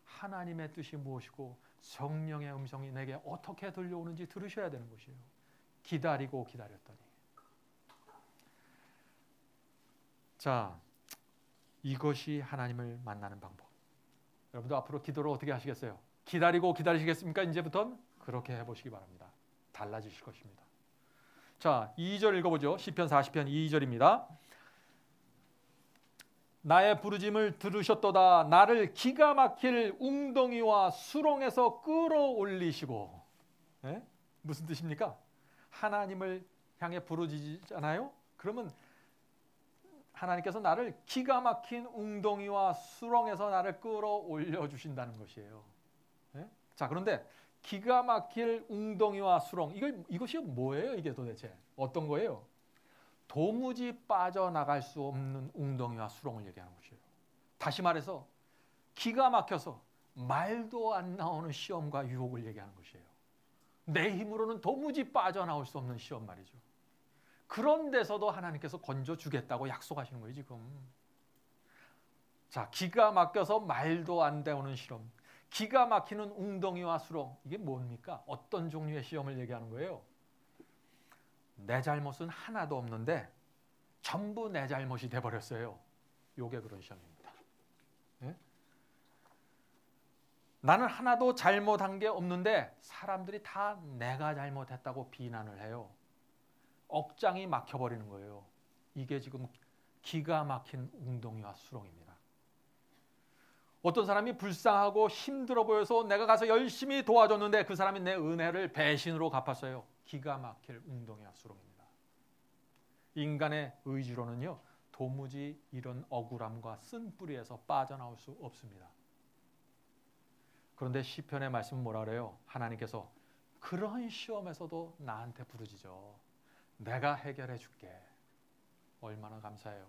하나님의 뜻이 무엇이고 성령의 음성이 내게 어떻게 들려오는지 들으셔야 되는 것이에요. 기다리고 기다렸더니. 자, 이것이 하나님을 만나는 방법. 여러분도 앞으로 기도를 어떻게 하시겠어요? 기다리고 기다리시겠습니까? 이제부터는 그렇게 해보시기 바랍니다. 달라지실 것입니다. 자, 2절 읽어보죠. 시편 40편 2절입니다. 나의 부르짐을 들으셨도다. 나를 기가 막힐 웅덩이와 수렁에서 끌어올리시고. 네? 무슨 뜻입니까? 하나님을 향해 부르짖잖아요. 그러면 하나님께서 나를 기가 막힌 웅덩이와 수렁에서 나를 끌어올려 주신다는 것이에요. 네? 자, 그런데 기가 막힐 웅덩이와 수렁, 이것이 뭐예요? 이게 도대체 어떤 거예요? 도무지 빠져나갈 수 없는 웅덩이와 수렁을 얘기하는 것이에요. 다시 말해서 기가 막혀서 말도 안 나오는 시험과 유혹을 얘기하는 것이에요. 내 힘으로는 도무지 빠져나올 수 없는 시험 말이죠. 그런 데서도 하나님께서 건져주겠다고 약속하시는 거예요, 지금. 자, 기가 막혀서 말도 안 되는 시험, 기가 막히는 웅덩이와 수렁, 이게 뭡니까? 어떤 종류의 시험을 얘기하는 거예요? 내 잘못은 하나도 없는데 전부 내 잘못이 돼버렸어요. 요게 그런 시험입니다. 네? 나는 하나도 잘못한 게 없는데 사람들이 다 내가 잘못했다고 비난을 해요. 억장이 막혀버리는 거예요. 이게 지금 기가 막힌 웅덩이와 수렁입니다. 어떤 사람이 불쌍하고 힘들어 보여서 내가 가서 열심히 도와줬는데 그 사람이 내 은혜를 배신으로 갚았어요. 기가 막힐 웅덩이와 수렁입니다. 인간의 의지로는요, 도무지 이런 억울함과 쓴뿌리에서 빠져나올 수 없습니다. 그런데 시편의 말씀은 뭐라 그래요? 하나님께서 그런 시험에서도 나한테 부르짖어. 내가 해결해 줄게. 얼마나 감사해요.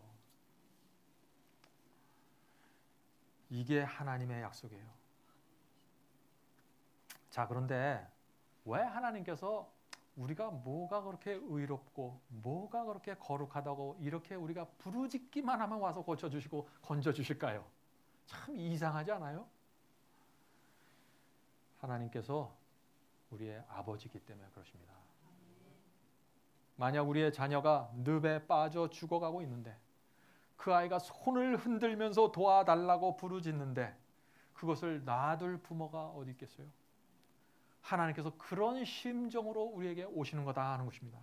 이게 하나님의 약속이에요. 자, 그런데 왜 하나님께서 우리가 뭐가 그렇게 의롭고 뭐가 그렇게 거룩하다고 이렇게 우리가 부르짖기만 하면 와서 고쳐주시고 건져주실까요? 참 이상하지 않아요? 하나님께서 우리의 아버지이기 때문에 그렇습니다. 만약 우리의 자녀가 늪에 빠져 죽어가고 있는데 그 아이가 손을 흔들면서 도와달라고 부르짖는데 그것을 놔둘 부모가 어디 있겠어요? 하나님께서 그런 심정으로 우리에게 오시는 거다 하는 것입니다.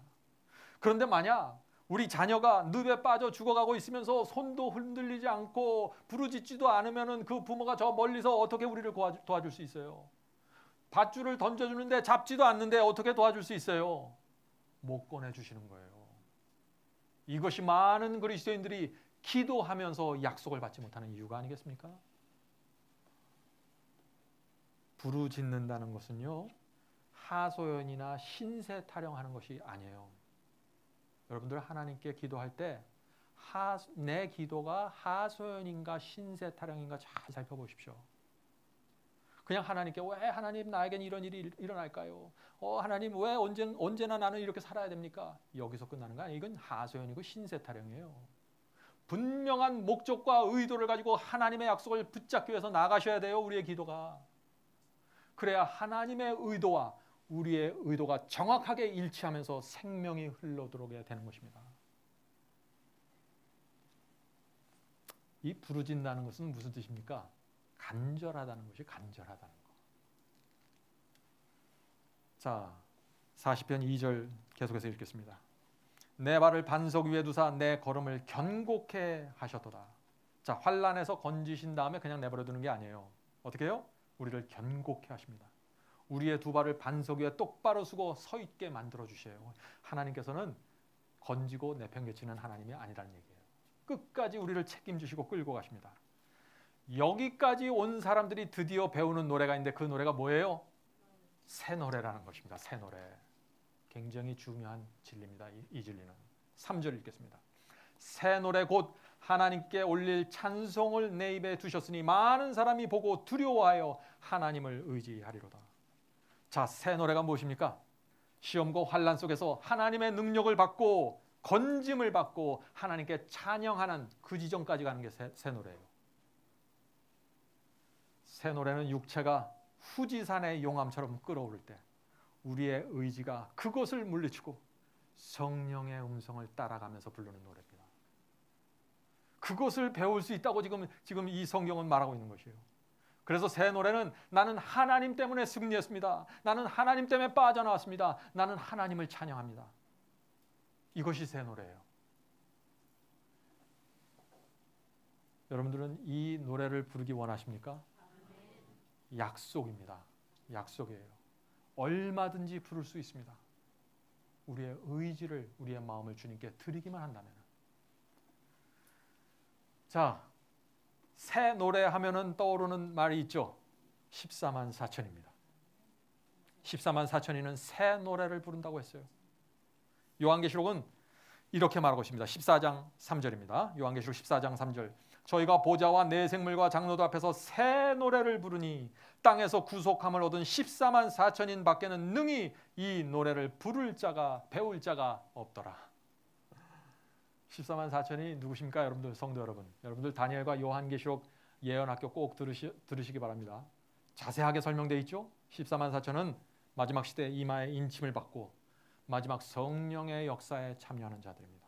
그런데 만약 우리 자녀가 늪에 빠져 죽어가고 있으면서 손도 흔들리지 않고 부르짖지도 않으면 그 부모가 저 멀리서 어떻게 우리를 도와줄 수 있어요? 밧줄을 던져주는데 잡지도 않는데 어떻게 도와줄 수 있어요? 못 꺼내주시는 거예요. 이것이 많은 그리스도인들이 기도하면서 약속을 받지 못하는 이유가 아니겠습니까? 부르짖는다는 것은요, 하소연이나 신세 타령하는 것이 아니에요. 여러분들 하나님께 기도할 때 내 기도가 하소연인가 신세 타령인가 잘 살펴보십시오. 그냥 하나님께 왜 하나님 나에겐 이런 일이 일어날까요? 하나님 왜 언제나 나는 이렇게 살아야 됩니까? 여기서 끝나는 거 아니에요. 이건 하소연이고 신세 타령이에요. 분명한 목적과 의도를 가지고 하나님의 약속을 붙잡기 위해서 나가셔야 돼요. 우리의 기도가. 그래야 하나님의 의도와 우리의 의도가 정확하게 일치하면서 생명이 흘러들어오게 되는 것입니다. 이 부르짖는다는 것은 무슨 뜻입니까? 간절하다는 것이 간절하다는 것. 자, 40편 2절 계속해서 읽겠습니다. 내 발을 반석 위에 두사 내 걸음을 견고케 하셨도다. 자, 환난에서 건지신 다음에 그냥 내버려 두는 게 아니에요. 어떻게 해요? 우리를 견고케 하십니다. 우리의 두 발을 반석 위에 똑바로 쓰고 서 있게 만들어 주셔요. 하나님께서는 건지고 내팽개치는 하나님이 아니라는 얘기예요. 끝까지 우리를 책임지시고 끌고 가십니다. 여기까지 온 사람들이 드디어 배우는 노래가 있는데 그 노래가 뭐예요? 새 노래라는 것입니다. 새 노래. 굉장히 중요한 진리입니다. 이 진리는. 3절 읽겠습니다. 새 노래 곧 하나님께 올릴 찬송을 내 입에 두셨으니 많은 사람이 보고 두려워하여 하나님을 의지하리로다. 자, 새 노래가 무엇입니까? 시험과 환난 속에서 하나님의 능력을 받고 건짐을 받고 하나님께 찬양하는 그 지점까지 가는 게 새 노래예요. 새 노래는 육체가 후지산의 용암처럼 끓어오를 때 우리의 의지가 그것을 물리치고 성령의 음성을 따라가면서 부르는 노래입니다. 그것을 배울 수 있다고 지금 이 성경은 말하고 있는 것이에요. 그래서 새 노래는 나는 하나님 때문에 승리했습니다. 나는 하나님 때문에 빠져나왔습니다. 나는 하나님을 찬양합니다. 이것이 새 노래예요. 여러분들은 이 노래를 부르기 원하십니까? 약속입니다. 약속이에요. 얼마든지 부를 수 있습니다. 우리의 의지를, 우리의 마음을 주님께 드리기만 한다면. 자, 새 노래 하면은 떠오르는 말이 있죠. 14만 4천입니다. 14만 4천이는 새 노래를 부른다고 했어요. 요한계시록은 이렇게 말하고 있습니다. 14장 3절입니다. 요한계시록 14장 3절. 저희가 보좌와 내 생물과 장로들 앞에서 새 노래를 부르니 땅에서 구속함을 얻은 14만 4천인 밖에는 능히 이 노래를 부를 자가 배울 자가 없더라. 14만 4천이 누구십니까? 여러분들 성도 여러분. 여러분들 다니엘과 요한계시록 예언학교 꼭 들으시기 바랍니다. 자세하게 설명되어 있죠. 14만 4천은 마지막 시대 이마에 인침을 받고 마지막 성령의 역사에 참여하는 자들입니다.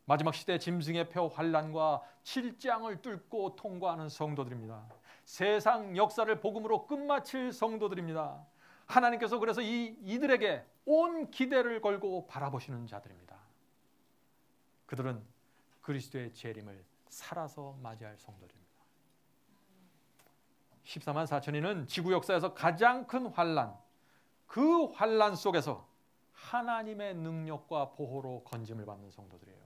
마지막 시대 짐승의 표 환난과 칠장을 뚫고 통과하는 성도들입니다. 세상 역사를 복음으로 끝마칠 성도들입니다. 하나님께서 그래서 이들에게 온 기대를 걸고 바라보시는 자들입니다. 그들은 그리스도의 재림을 살아서 맞이할 성도들입니다. 14만 4천이는 지구 역사에서 가장 큰 환난, 그 환난 속에서 하나님의 능력과 보호로 건짐을 받는 성도들이에요.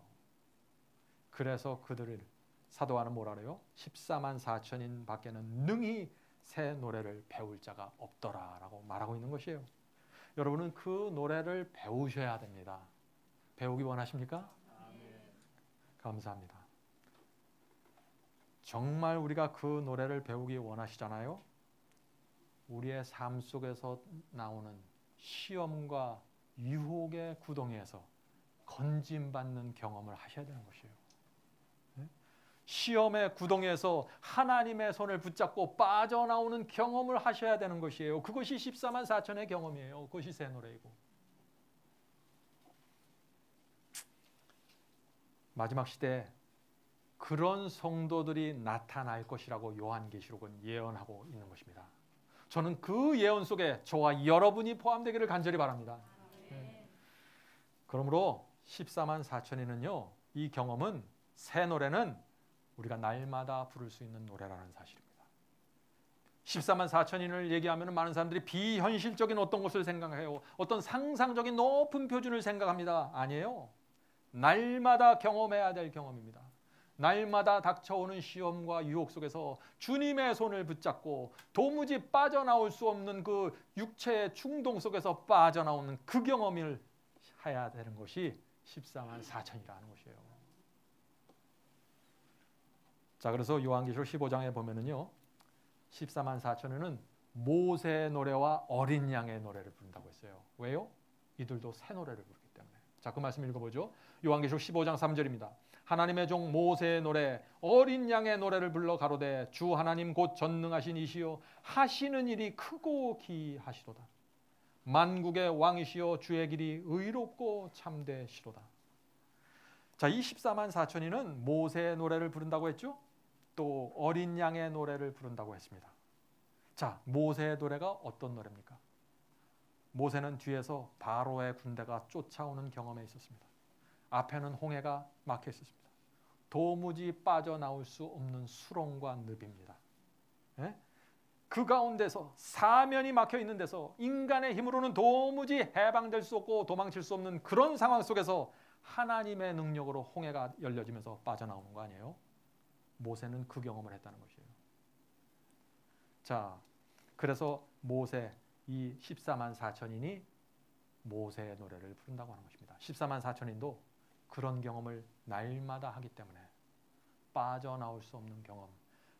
그래서 그들을 사도하는 뭐라 그래요? 14만 4천인 밖에는 능히 새 노래를 배울 자가 없더라라고 말하고 있는 것이에요. 여러분은 그 노래를 배우셔야 됩니다. 배우기 원하십니까? 감사합니다. 정말 우리가 그 노래를 배우기 원하시잖아요. 우리의 삶 속에서 나오는 시험과 유혹의 구덩이에서 건짐받는 경험을 하셔야 되는 것이에요. 시험의 구덩이에서 하나님의 손을 붙잡고 빠져나오는 경험을 하셔야 되는 것이에요. 그것이 14만 4천의 경험이에요. 그것이 새 노래이고. 마지막 시대에 그런 성도들이 나타날 것이라고 요한계시록은 예언하고 있는 것입니다. 저는 그 예언 속에 저와 여러분이 포함되기를 간절히 바랍니다. 그러므로 14만 4천이는요, 이 경험은, 새 노래는 우리가 날마다 부를 수 있는 노래라는 사실입니다. 14만 4천인을 얘기하면 많은 사람들이 비현실적인 어떤 것을 생각해요. 어떤 상상적인 높은 표준을 생각합니다. 아니에요. 날마다 경험해야 될 경험입니다. 날마다 닥쳐오는 시험과 유혹 속에서 주님의 손을 붙잡고 도무지 빠져나올 수 없는 그 육체의 충동 속에서 빠져나오는 그 경험을 해야 되는 것이 14만 4천이라는 것이에요. 자, 그래서 요한계시록 15장에 보면은요, 14만 4천에는 모세의 노래와 어린 양의 노래를 부른다고 했어요. 왜요? 이들도 새 노래를 부르기 때문에. 자, 그 말씀 읽어보죠. 요한계시록 15장 3절입니다. 하나님의 종 모세의 노래, 어린 양의 노래를 불러 가로되 주 하나님 곧 전능하신 이시여 하시는 일이 크고 기하시도다. 만국의 왕이시여 주의 길이 의롭고 참되시도다. 자, 이 14만 4천이는 모세의 노래를 부른다고 했죠. 또 어린 양의 노래를 부른다고 했습니다. 자, 모세의 노래가 어떤 노래입니까? 모세는 뒤에서 바로의 군대가 쫓아오는 경험에 있었습니다. 앞에는 홍해가 막혀 있었습니다. 도무지 빠져나올 수 없는 수렁과 늪입니다. 예? 그 가운데서 사면이 막혀 있는 데서 인간의 힘으로는 도무지 해방될 수 없고 도망칠 수 없는 그런 상황 속에서 하나님의 능력으로 홍해가 열려지면서 빠져나오는 거 아니에요? 모세는 그 경험을 했다는 것이에요. 자, 그래서 모세, 이 14만 4천인이 모세의 노래를 부른다고 하는 것입니다. 14만 4천인도 그런 경험을 날마다 하기 때문에 빠져나올 수 없는 경험,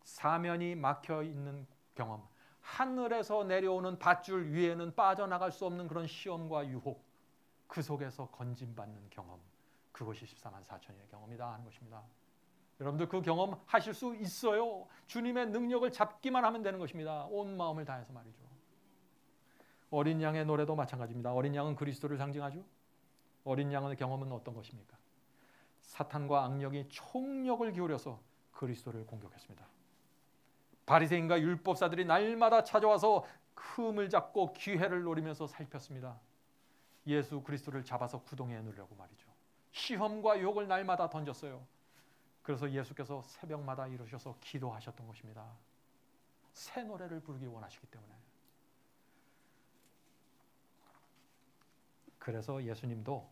사면이 막혀 있는 경험, 하늘에서 내려오는 밧줄 위에는 빠져나갈 수 없는 그런 시험과 유혹, 그 속에서 건짐받는 경험, 그것이 14만 4천의 경험이다 하는 것입니다. 여러분들 그 경험 하실 수 있어요. 주님의 능력을 잡기만 하면 되는 것입니다. 온 마음을 다해서 말이죠. 어린 양의 노래도 마찬가지입니다. 어린 양은 그리스도를 상징하죠. 어린 양의 경험은 어떤 것입니까? 사탄과 악령이 총력을 기울여서 그리스도를 공격했습니다. 바리새인과 율법사들이 날마다 찾아와서 흠을 잡고 기회를 노리면서 살폈습니다. 예수 그리스도를 잡아서 구덩이에 넣으려고 말이죠. 시험과 유혹을 날마다 던졌어요. 그래서 예수께서 새벽마다 일으셔서 기도하셨던 것입니다. 새 노래를 부르기 원하시기 때문에. 그래서 예수님도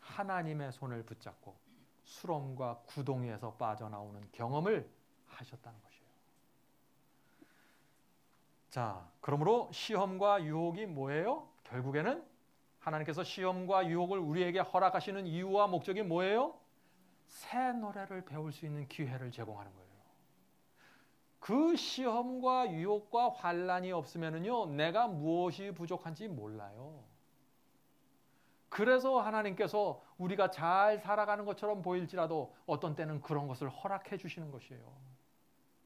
하나님의 손을 붙잡고 수렁과 구덩이에서 빠져나오는 경험을 하셨다는 것이에요. 자, 그러므로 시험과 유혹이 뭐예요? 결국에는 하나님께서 시험과 유혹을 우리에게 허락하시는 이유와 목적이 뭐예요? 새 노래를 배울 수 있는 기회를 제공하는 거예요. 그 시험과 유혹과 환난이 없으면요, 내가 무엇이 부족한지 몰라요. 그래서 하나님께서 우리가 잘 살아가는 것처럼 보일지라도 어떤 때는 그런 것을 허락해 주시는 것이에요.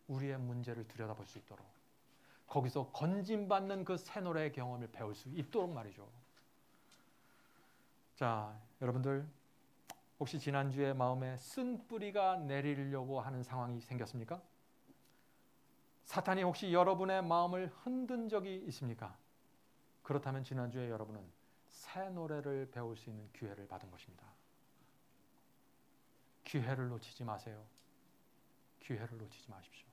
우리의 문제를 들여다볼 수 있도록. 거기서 건짐받는 그 새 노래의 경험을 배울 수 있도록 말이죠. 자, 여러분들 혹시 지난주에 마음에 쓴뿌리가 내리려고 하는 상황이 생겼습니까? 사탄이 혹시 여러분의 마음을 흔든 적이 있습니까? 그렇다면 지난주에 여러분은 새 노래를 배울 수 있는 기회를 받은 것입니다. 기회를 놓치지 마세요. 기회를 놓치지 마십시오.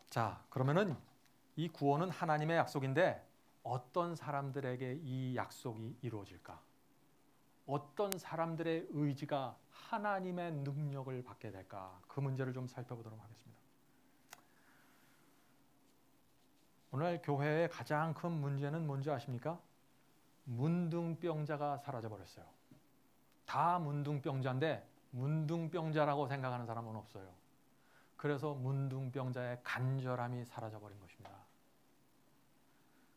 자, 그러면은 이 구원은 하나님의 약속인데 어떤 사람들에게 이 약속이 이루어질까? 어떤 사람들의 의지가 하나님의 능력을 받게 될까? 그 문제를 좀 살펴보도록 하겠습니다. 오늘 교회의 가장 큰 문제는 뭔지 아십니까? 문둥병자가 사라져버렸어요. 다 문둥병자인데 문둥병자라고 생각하는 사람은 없어요. 그래서 문둥병자의 간절함이 사라져버린 것입니다.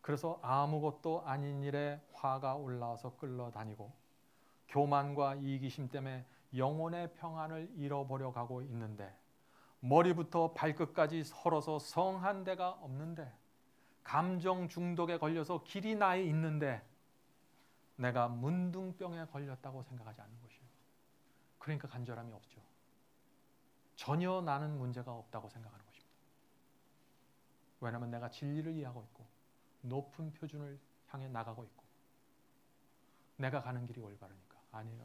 그래서 아무것도 아닌 일에 화가 올라와서 끌러다니고 교만과 이기심 때문에 영혼의 평안을 잃어버려 가고 있는데, 머리부터 발끝까지 헐어서 성한 데가 없는데, 감정 중독에 걸려서 길이 나에 있는데 내가 문둥병에 걸렸다고 생각하지 않는 것이에요. 그러니까 간절함이 없죠. 전혀 나는 문제가 없다고 생각하는 것입니다. 왜냐하면 내가 진리를 이해하고 있고 높은 표준을 향해 나가고 있고 내가 가는 길이 올바르니까. 아니에요.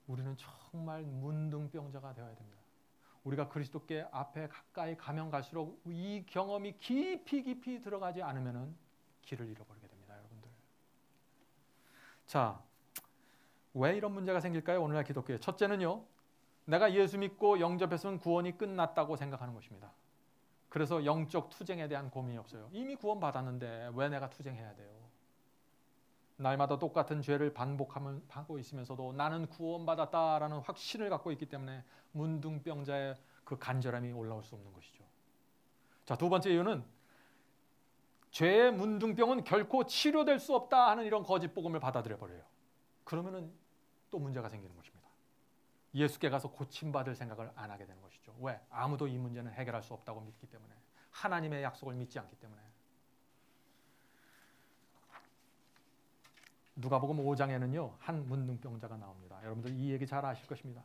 우리는 정말 문둥병자가 되어야 됩니다. 우리가 그리스도께 앞에 가까이 가면 갈수록 이 경험이 깊이 들어가지 않으면 길을 잃어버리게 됩니다, 여러분들. 자, 왜 이런 문제가 생길까요? 오늘날 기독교에. 첫째는요, 내가 예수 믿고 영접했으면 구원이 끝났다고 생각하는 것입니다. 그래서 영적 투쟁에 대한 고민이 없어요. 이미 구원 받았는데 왜 내가 투쟁해야 돼요? 날마다 똑같은 죄를 반복하고 있으면서도 나는 구원받았다라는 확신을 갖고 있기 때문에 문둥병자의 그 간절함이 올라올 수 없는 것이죠. 자, 두 번째 이유는 죄의 문둥병은 결코 치료될 수 없다 하는 이런 거짓 복음을 받아들여 버려요. 그러면은 또 문제가 생기는 것입니다. 예수께 가서 고침받을 생각을 안 하게 되는 것이죠. 왜? 아무도 이 문제는 해결할 수 없다고 믿기 때문에. 하나님의 약속을 믿지 않기 때문에. 누가복음 5장에는요 한 문둥병자가 나옵니다. 여러분들 이 얘기 잘 아실 것입니다.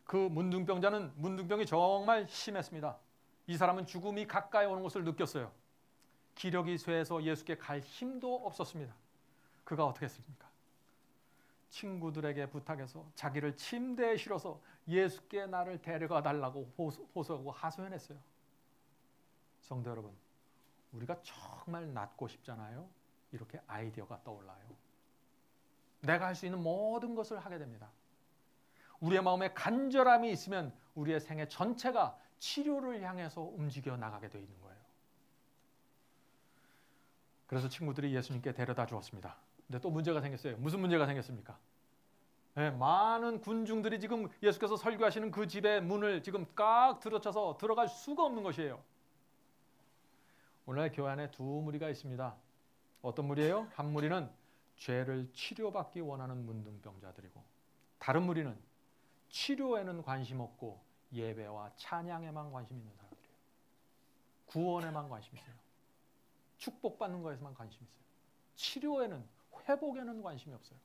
그 문둥병이 정말 심했습니다. 이 사람은 죽음이 가까이 오는 것을 느꼈어요. 기력이 쇠해서 예수께 갈 힘도 없었습니다. 그가 어떻게 했습니까? 친구들에게 부탁해서 자기를 침대에 실어서 예수께 나를 데려가 달라고 호소하고 하소연했어요. 성도 여러분, 우리가 정말 낫고 싶잖아요. 이렇게 아이디어가 떠올라요. 내가 할 수 있는 모든 것을 하게 됩니다. 우리의 마음에 간절함이 있으면 우리의 생애 전체가 치료를 향해서 움직여 나가게 되어 있는 거예요. 그래서 친구들이 예수님께 데려다 주었습니다. 근데 또 문제가 생겼어요. 무슨 문제가 생겼습니까? 네, 많은 군중들이 지금 예수께서 설교하시는 그 집의 문을 지금 꽉 들어차서 들어갈 수가 없는 것이에요. 오늘 교회 안에 두 무리가 있습니다. 어떤 무리예요? 한 무리는 죄를 치료받기 원하는 문둥병자들이고, 다른 무리는 치료에는 관심 없고 예배와 찬양에만 관심 있는 사람들이에요. 구원에만 관심 있어요. 축복받는 것에만 관심 있어요. 치료에는, 회복에는 관심이 없어요.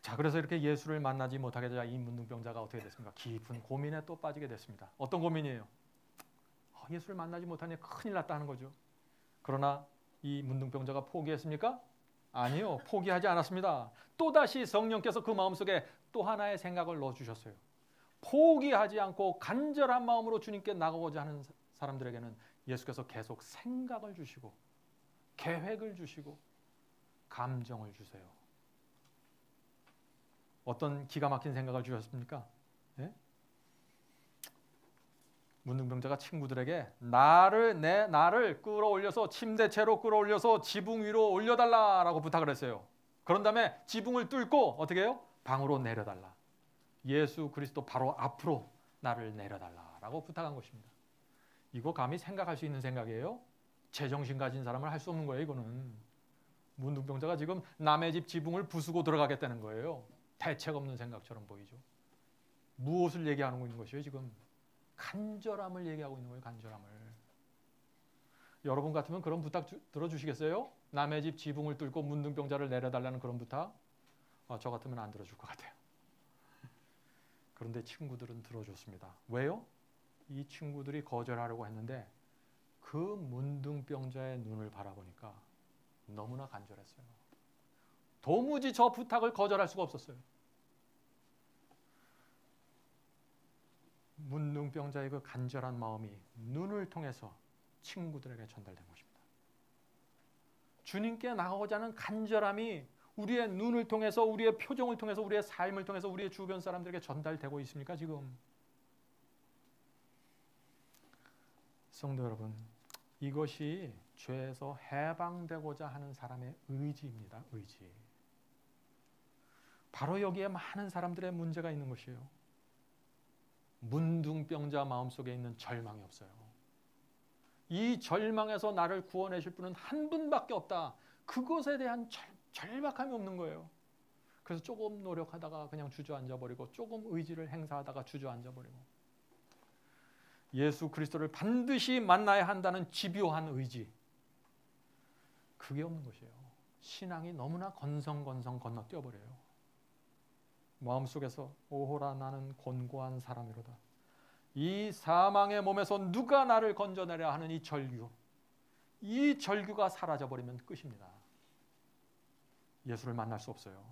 자, 그래서 이렇게 예수를 만나지 못하게 되자 이 문둥병자가 어떻게 됐습니까? 깊은 고민에 또 빠지게 됐습니다. 어떤 고민이에요? 예수를 만나지 못하니 큰일 났다 하는 거죠. 그러나 이 문둥병자가 포기했습니까? 아니요, 포기하지 않았습니다. 또다시 성령께서 그 마음속에 또 하나의 생각을 넣어주셨어요. 포기하지 않고 간절한 마음으로 주님께 나가고자 하는 사람들에게는 예수께서 계속 생각을 주시고 계획을 주시고 감정을 주세요. 어떤 기가 막힌 생각을 주셨습니까? 예? 문둥병자가 친구들에게 나를 끌어올려서 침대채로 끌어올려서 지붕 위로 올려달라라고 부탁을 했어요. 그런 다음에 지붕을 뚫고 어떻게 해요? 방으로 내려달라. 예수 그리스도 바로 앞으로 나를 내려달라라고 부탁한 것입니다. 이거 감히 생각할 수 있는 생각이에요? 제정신 가진 사람은 할 수 없는 거예요. 이거는 문둥병자가 지금 남의 집 지붕을 부수고 들어가겠다는 거예요. 대책 없는 생각처럼 보이죠. 무엇을 얘기하는 것이에요 지금? 간절함을 얘기하고 있는 거예요. 간절함을. 여러분 같으면 그런 부탁 들어주시겠어요? 남의 집 지붕을 뚫고 문둥병자를 내려달라는 그런 부탁? 저 같으면 안 들어줄 것 같아요. 그런데 친구들은 들어줬습니다. 왜요? 이 친구들이 거절하려고 했는데 그 문둥병자의 눈을 바라보니까 너무나 간절했어요. 도무지 저 부탁을 거절할 수가 없었어요. 문둥병자의 그 간절한 마음이 눈을 통해서 친구들에게 전달된 것입니다. 주님께 나가고자 하는 간절함이 우리의 눈을 통해서, 우리의 표정을 통해서, 우리의 삶을 통해서 우리의 주변 사람들에게 전달되고 있습니까 지금? 성도 여러분, 이것이 죄에서 해방되고자 하는 사람의 의지입니다. 의지. 바로 여기에 많은 사람들의 문제가 있는 것이에요. 문둥병자 마음속에 있는 절망이 없어요. 이 절망에서 나를 구원하실 분은 한 분밖에 없다. 그것에 대한 절박함이 없는 거예요. 그래서 조금 노력하다가 그냥 주저앉아버리고 조금 의지를 행사하다가 주저앉아버리고 예수 그리스도를 반드시 만나야 한다는 집요한 의지, 그게 없는 것이에요. 신앙이 너무나 건성건성 건너뛰어버려요. 마음속에서 오호라 나는 곤고한 사람이로다. 이 사망의 몸에서 누가 나를 건져내려 하는 이 절규가 사라져버리면 끝입니다. 예수를 만날 수 없어요.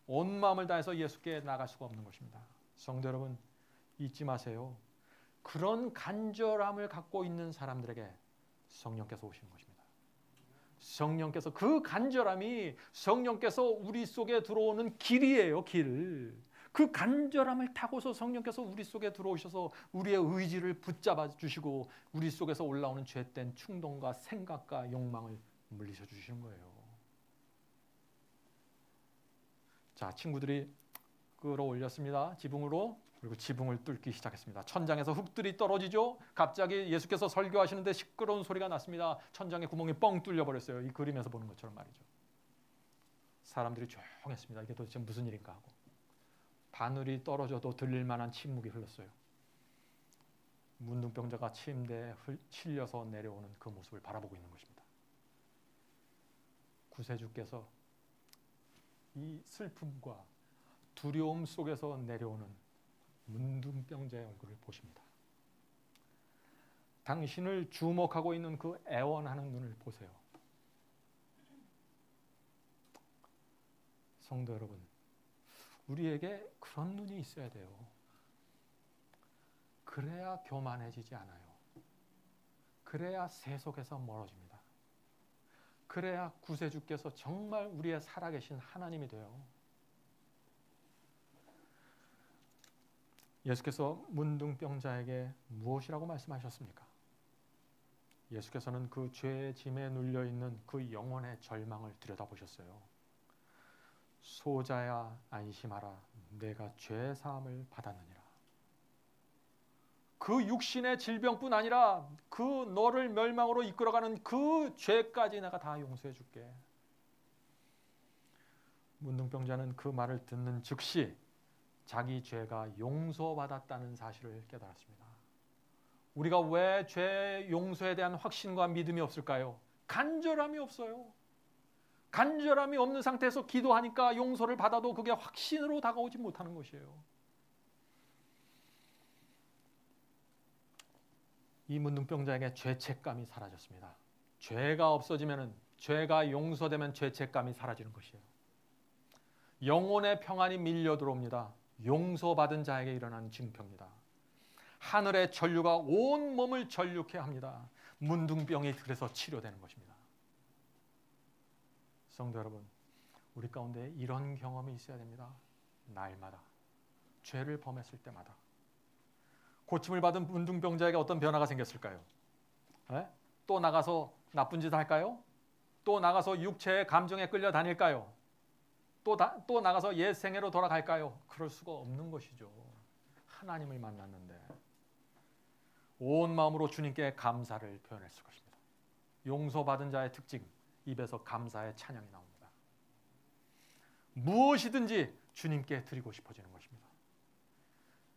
온 마음을 다해서 예수께 나갈 수가 없는 것입니다. 성도 여러분, 잊지 마세요. 그런 간절함을 갖고 있는 사람들에게 성령께서 오시는 것입니다. 성령께서, 그 간절함이 성령께서 우리 속에 들어오는 길이에요. 길. 그 간절함을 타고서 성령께서 우리 속에 들어오셔서 우리의 의지를 붙잡아 주시고 우리 속에서 올라오는 죄된 충동과 생각과 욕망을 물리쳐 주시는 거예요. 자, 친구들이 끌어올렸습니다. 지붕으로. 그리고 지붕을 뚫기 시작했습니다. 천장에서 흙들이 떨어지죠. 갑자기 예수께서 설교하시는데 시끄러운 소리가 났습니다. 천장에 구멍이 뻥 뚫려 버렸어요. 이 그림에서 보는 것처럼 말이죠. 사람들이 조용했습니다. 이게 도대체 무슨 일인가 하고. 바늘이 떨어져도 들릴 만한 침묵이 흘렀어요. 문둥병자가 침대에 실려서 내려오는 그 모습을 바라보고 있는 것입니다. 구세주께서 이 슬픔과 두려움 속에서 내려오는 문둥병자의 얼굴을 보십니다. 당신을 주목하고 있는 그 애원하는 눈을 보세요. 성도 여러분, 우리에게 그런 눈이 있어야 돼요. 그래야 교만해지지 않아요. 그래야 세속에서 멀어집니다. 그래야 구세주께서 정말 우리의 살아계신 하나님이 돼요. 예수께서 문둥병자에게 무엇이라고 말씀하셨습니까? 예수께서는 그 죄의 짐에 눌려있는 그 영혼의 절망을 들여다보셨어요. 소자야 안심하라, 내가 죄 사함을 받았느니라. 그 육신의 질병뿐 아니라 그 너를 멸망으로 이끌어가는 그 죄까지 내가 다 용서해 줄게. 문둥병자는 그 말을 듣는 즉시 자기 죄가 용서받았다는 사실을 깨달았습니다. 우리가 왜 죄 용서에 대한 확신과 믿음이 없을까요? 간절함이 없어요. 간절함이 없는 상태에서 기도하니까 용서를 받아도 그게 확신으로 다가오지 못하는 것이에요. 이 문둥병자에게 죄책감이 사라졌습니다. 죄가 없어지면, 죄가 용서되면 죄책감이 사라지는 것이에요. 영혼의 평안이 밀려 들어옵니다. 용서받은 자에게 일어나는 징표입니다. 하늘의 전류가 온 몸을 전류케 합니다. 문둥병이 그래서 치료되는 것입니다. 성도 여러분, 우리 가운데 이런 경험이 있어야 됩니다. 날마다, 죄를 범했을 때마다. 고침을 받은 문둥병자에게 어떤 변화가 생겼을까요? 또 나가서 나쁜 짓 할까요? 또 나가서 육체의 감정에 끌려 다닐까요? 또 나가서 옛 생애로 돌아갈까요? 그럴 수가 없는 것이죠. 하나님을 만났는데 온 마음으로 주님께 감사를 표현했을 것입니다. 용서받은 자의 특징, 입에서 감사의 찬양이 나옵니다. 무엇이든지 주님께 드리고 싶어지는 것입니다.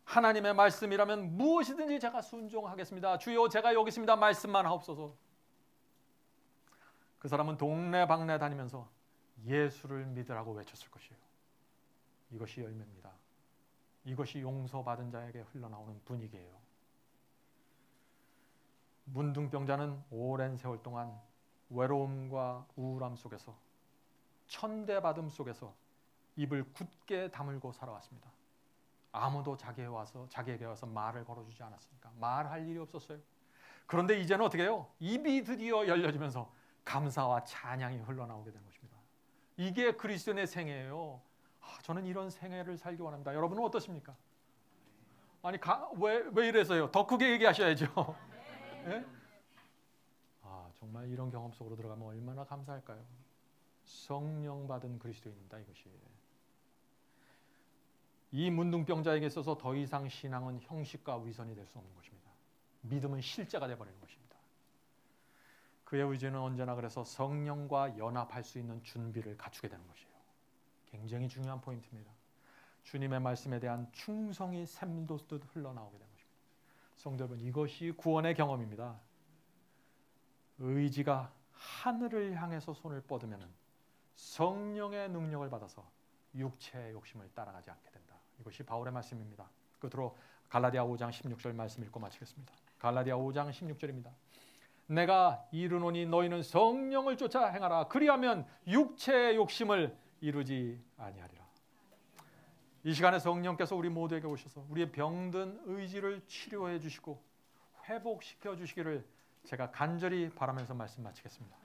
하나님의 말씀이라면 무엇이든지 제가 순종하겠습니다. 주여, 제가 여기 있습니다. 말씀만 하옵소서. 그 사람은 동네방네 다니면서 예수를 믿으라고 외쳤을 것이에요. 이것이 열매입니다. 이것이 용서받은 자에게 흘러나오는 분위기예요. 문둥병자는 오랜 세월 동안 외로움과 우울함 속에서, 천대받음 속에서 입을 굳게 다물고 살아왔습니다. 아무도 자기에게 와서 말을 걸어주지 않았으니까 말할 일이 없었어요. 그런데 이제는 어떻게 해요? 입이 드디어 열려지면서 감사와 찬양이 흘러나오게 된 것입니다. 이게 그리스도인의 생애예요. 저는 이런 생애를 살기 원합니다. 여러분은 어떠십니까? 아니, 왜 이래서요? 더 크게 얘기하셔야죠. 네? 정말 이런 경험 속으로 들어가면 얼마나 감사할까요? 성령 받은 그리스도인입니다. 이것이. 이 문둥병자에게 있어서 더 이상 신앙은 형식과 위선이 될 수 없는 것입니다. 믿음은 실제가 되어버리는 것입니다. 그의 의지는 언제나 그래서 성령과 연합할 수 있는 준비를 갖추게 되는 것이에요. 굉장히 중요한 포인트입니다. 주님의 말씀에 대한 충성이 샘솟듯 흘러나오게 되는 것입니다. 성도 여러분, 이것이 구원의 경험입니다. 의지가 하늘을 향해서 손을 뻗으면 성령의 능력을 받아서 육체의 욕심을 따라가지 않게 된다. 이것이 바울의 말씀입니다. 끝으로 갈라디아 5장 16절 말씀 읽고 마치겠습니다. 갈라디아 5장 16절입니다. 내가 이르노니 너희는 성령을 쫓아 행하라. 그리하면 육체의 욕심을 이루지 아니하리라. 이 시간에 성령께서 우리 모두에게 오셔서 우리의 병든 의지를 치료해 주시고 회복시켜 주시기를 제가 간절히 바라면서 말씀 마치겠습니다.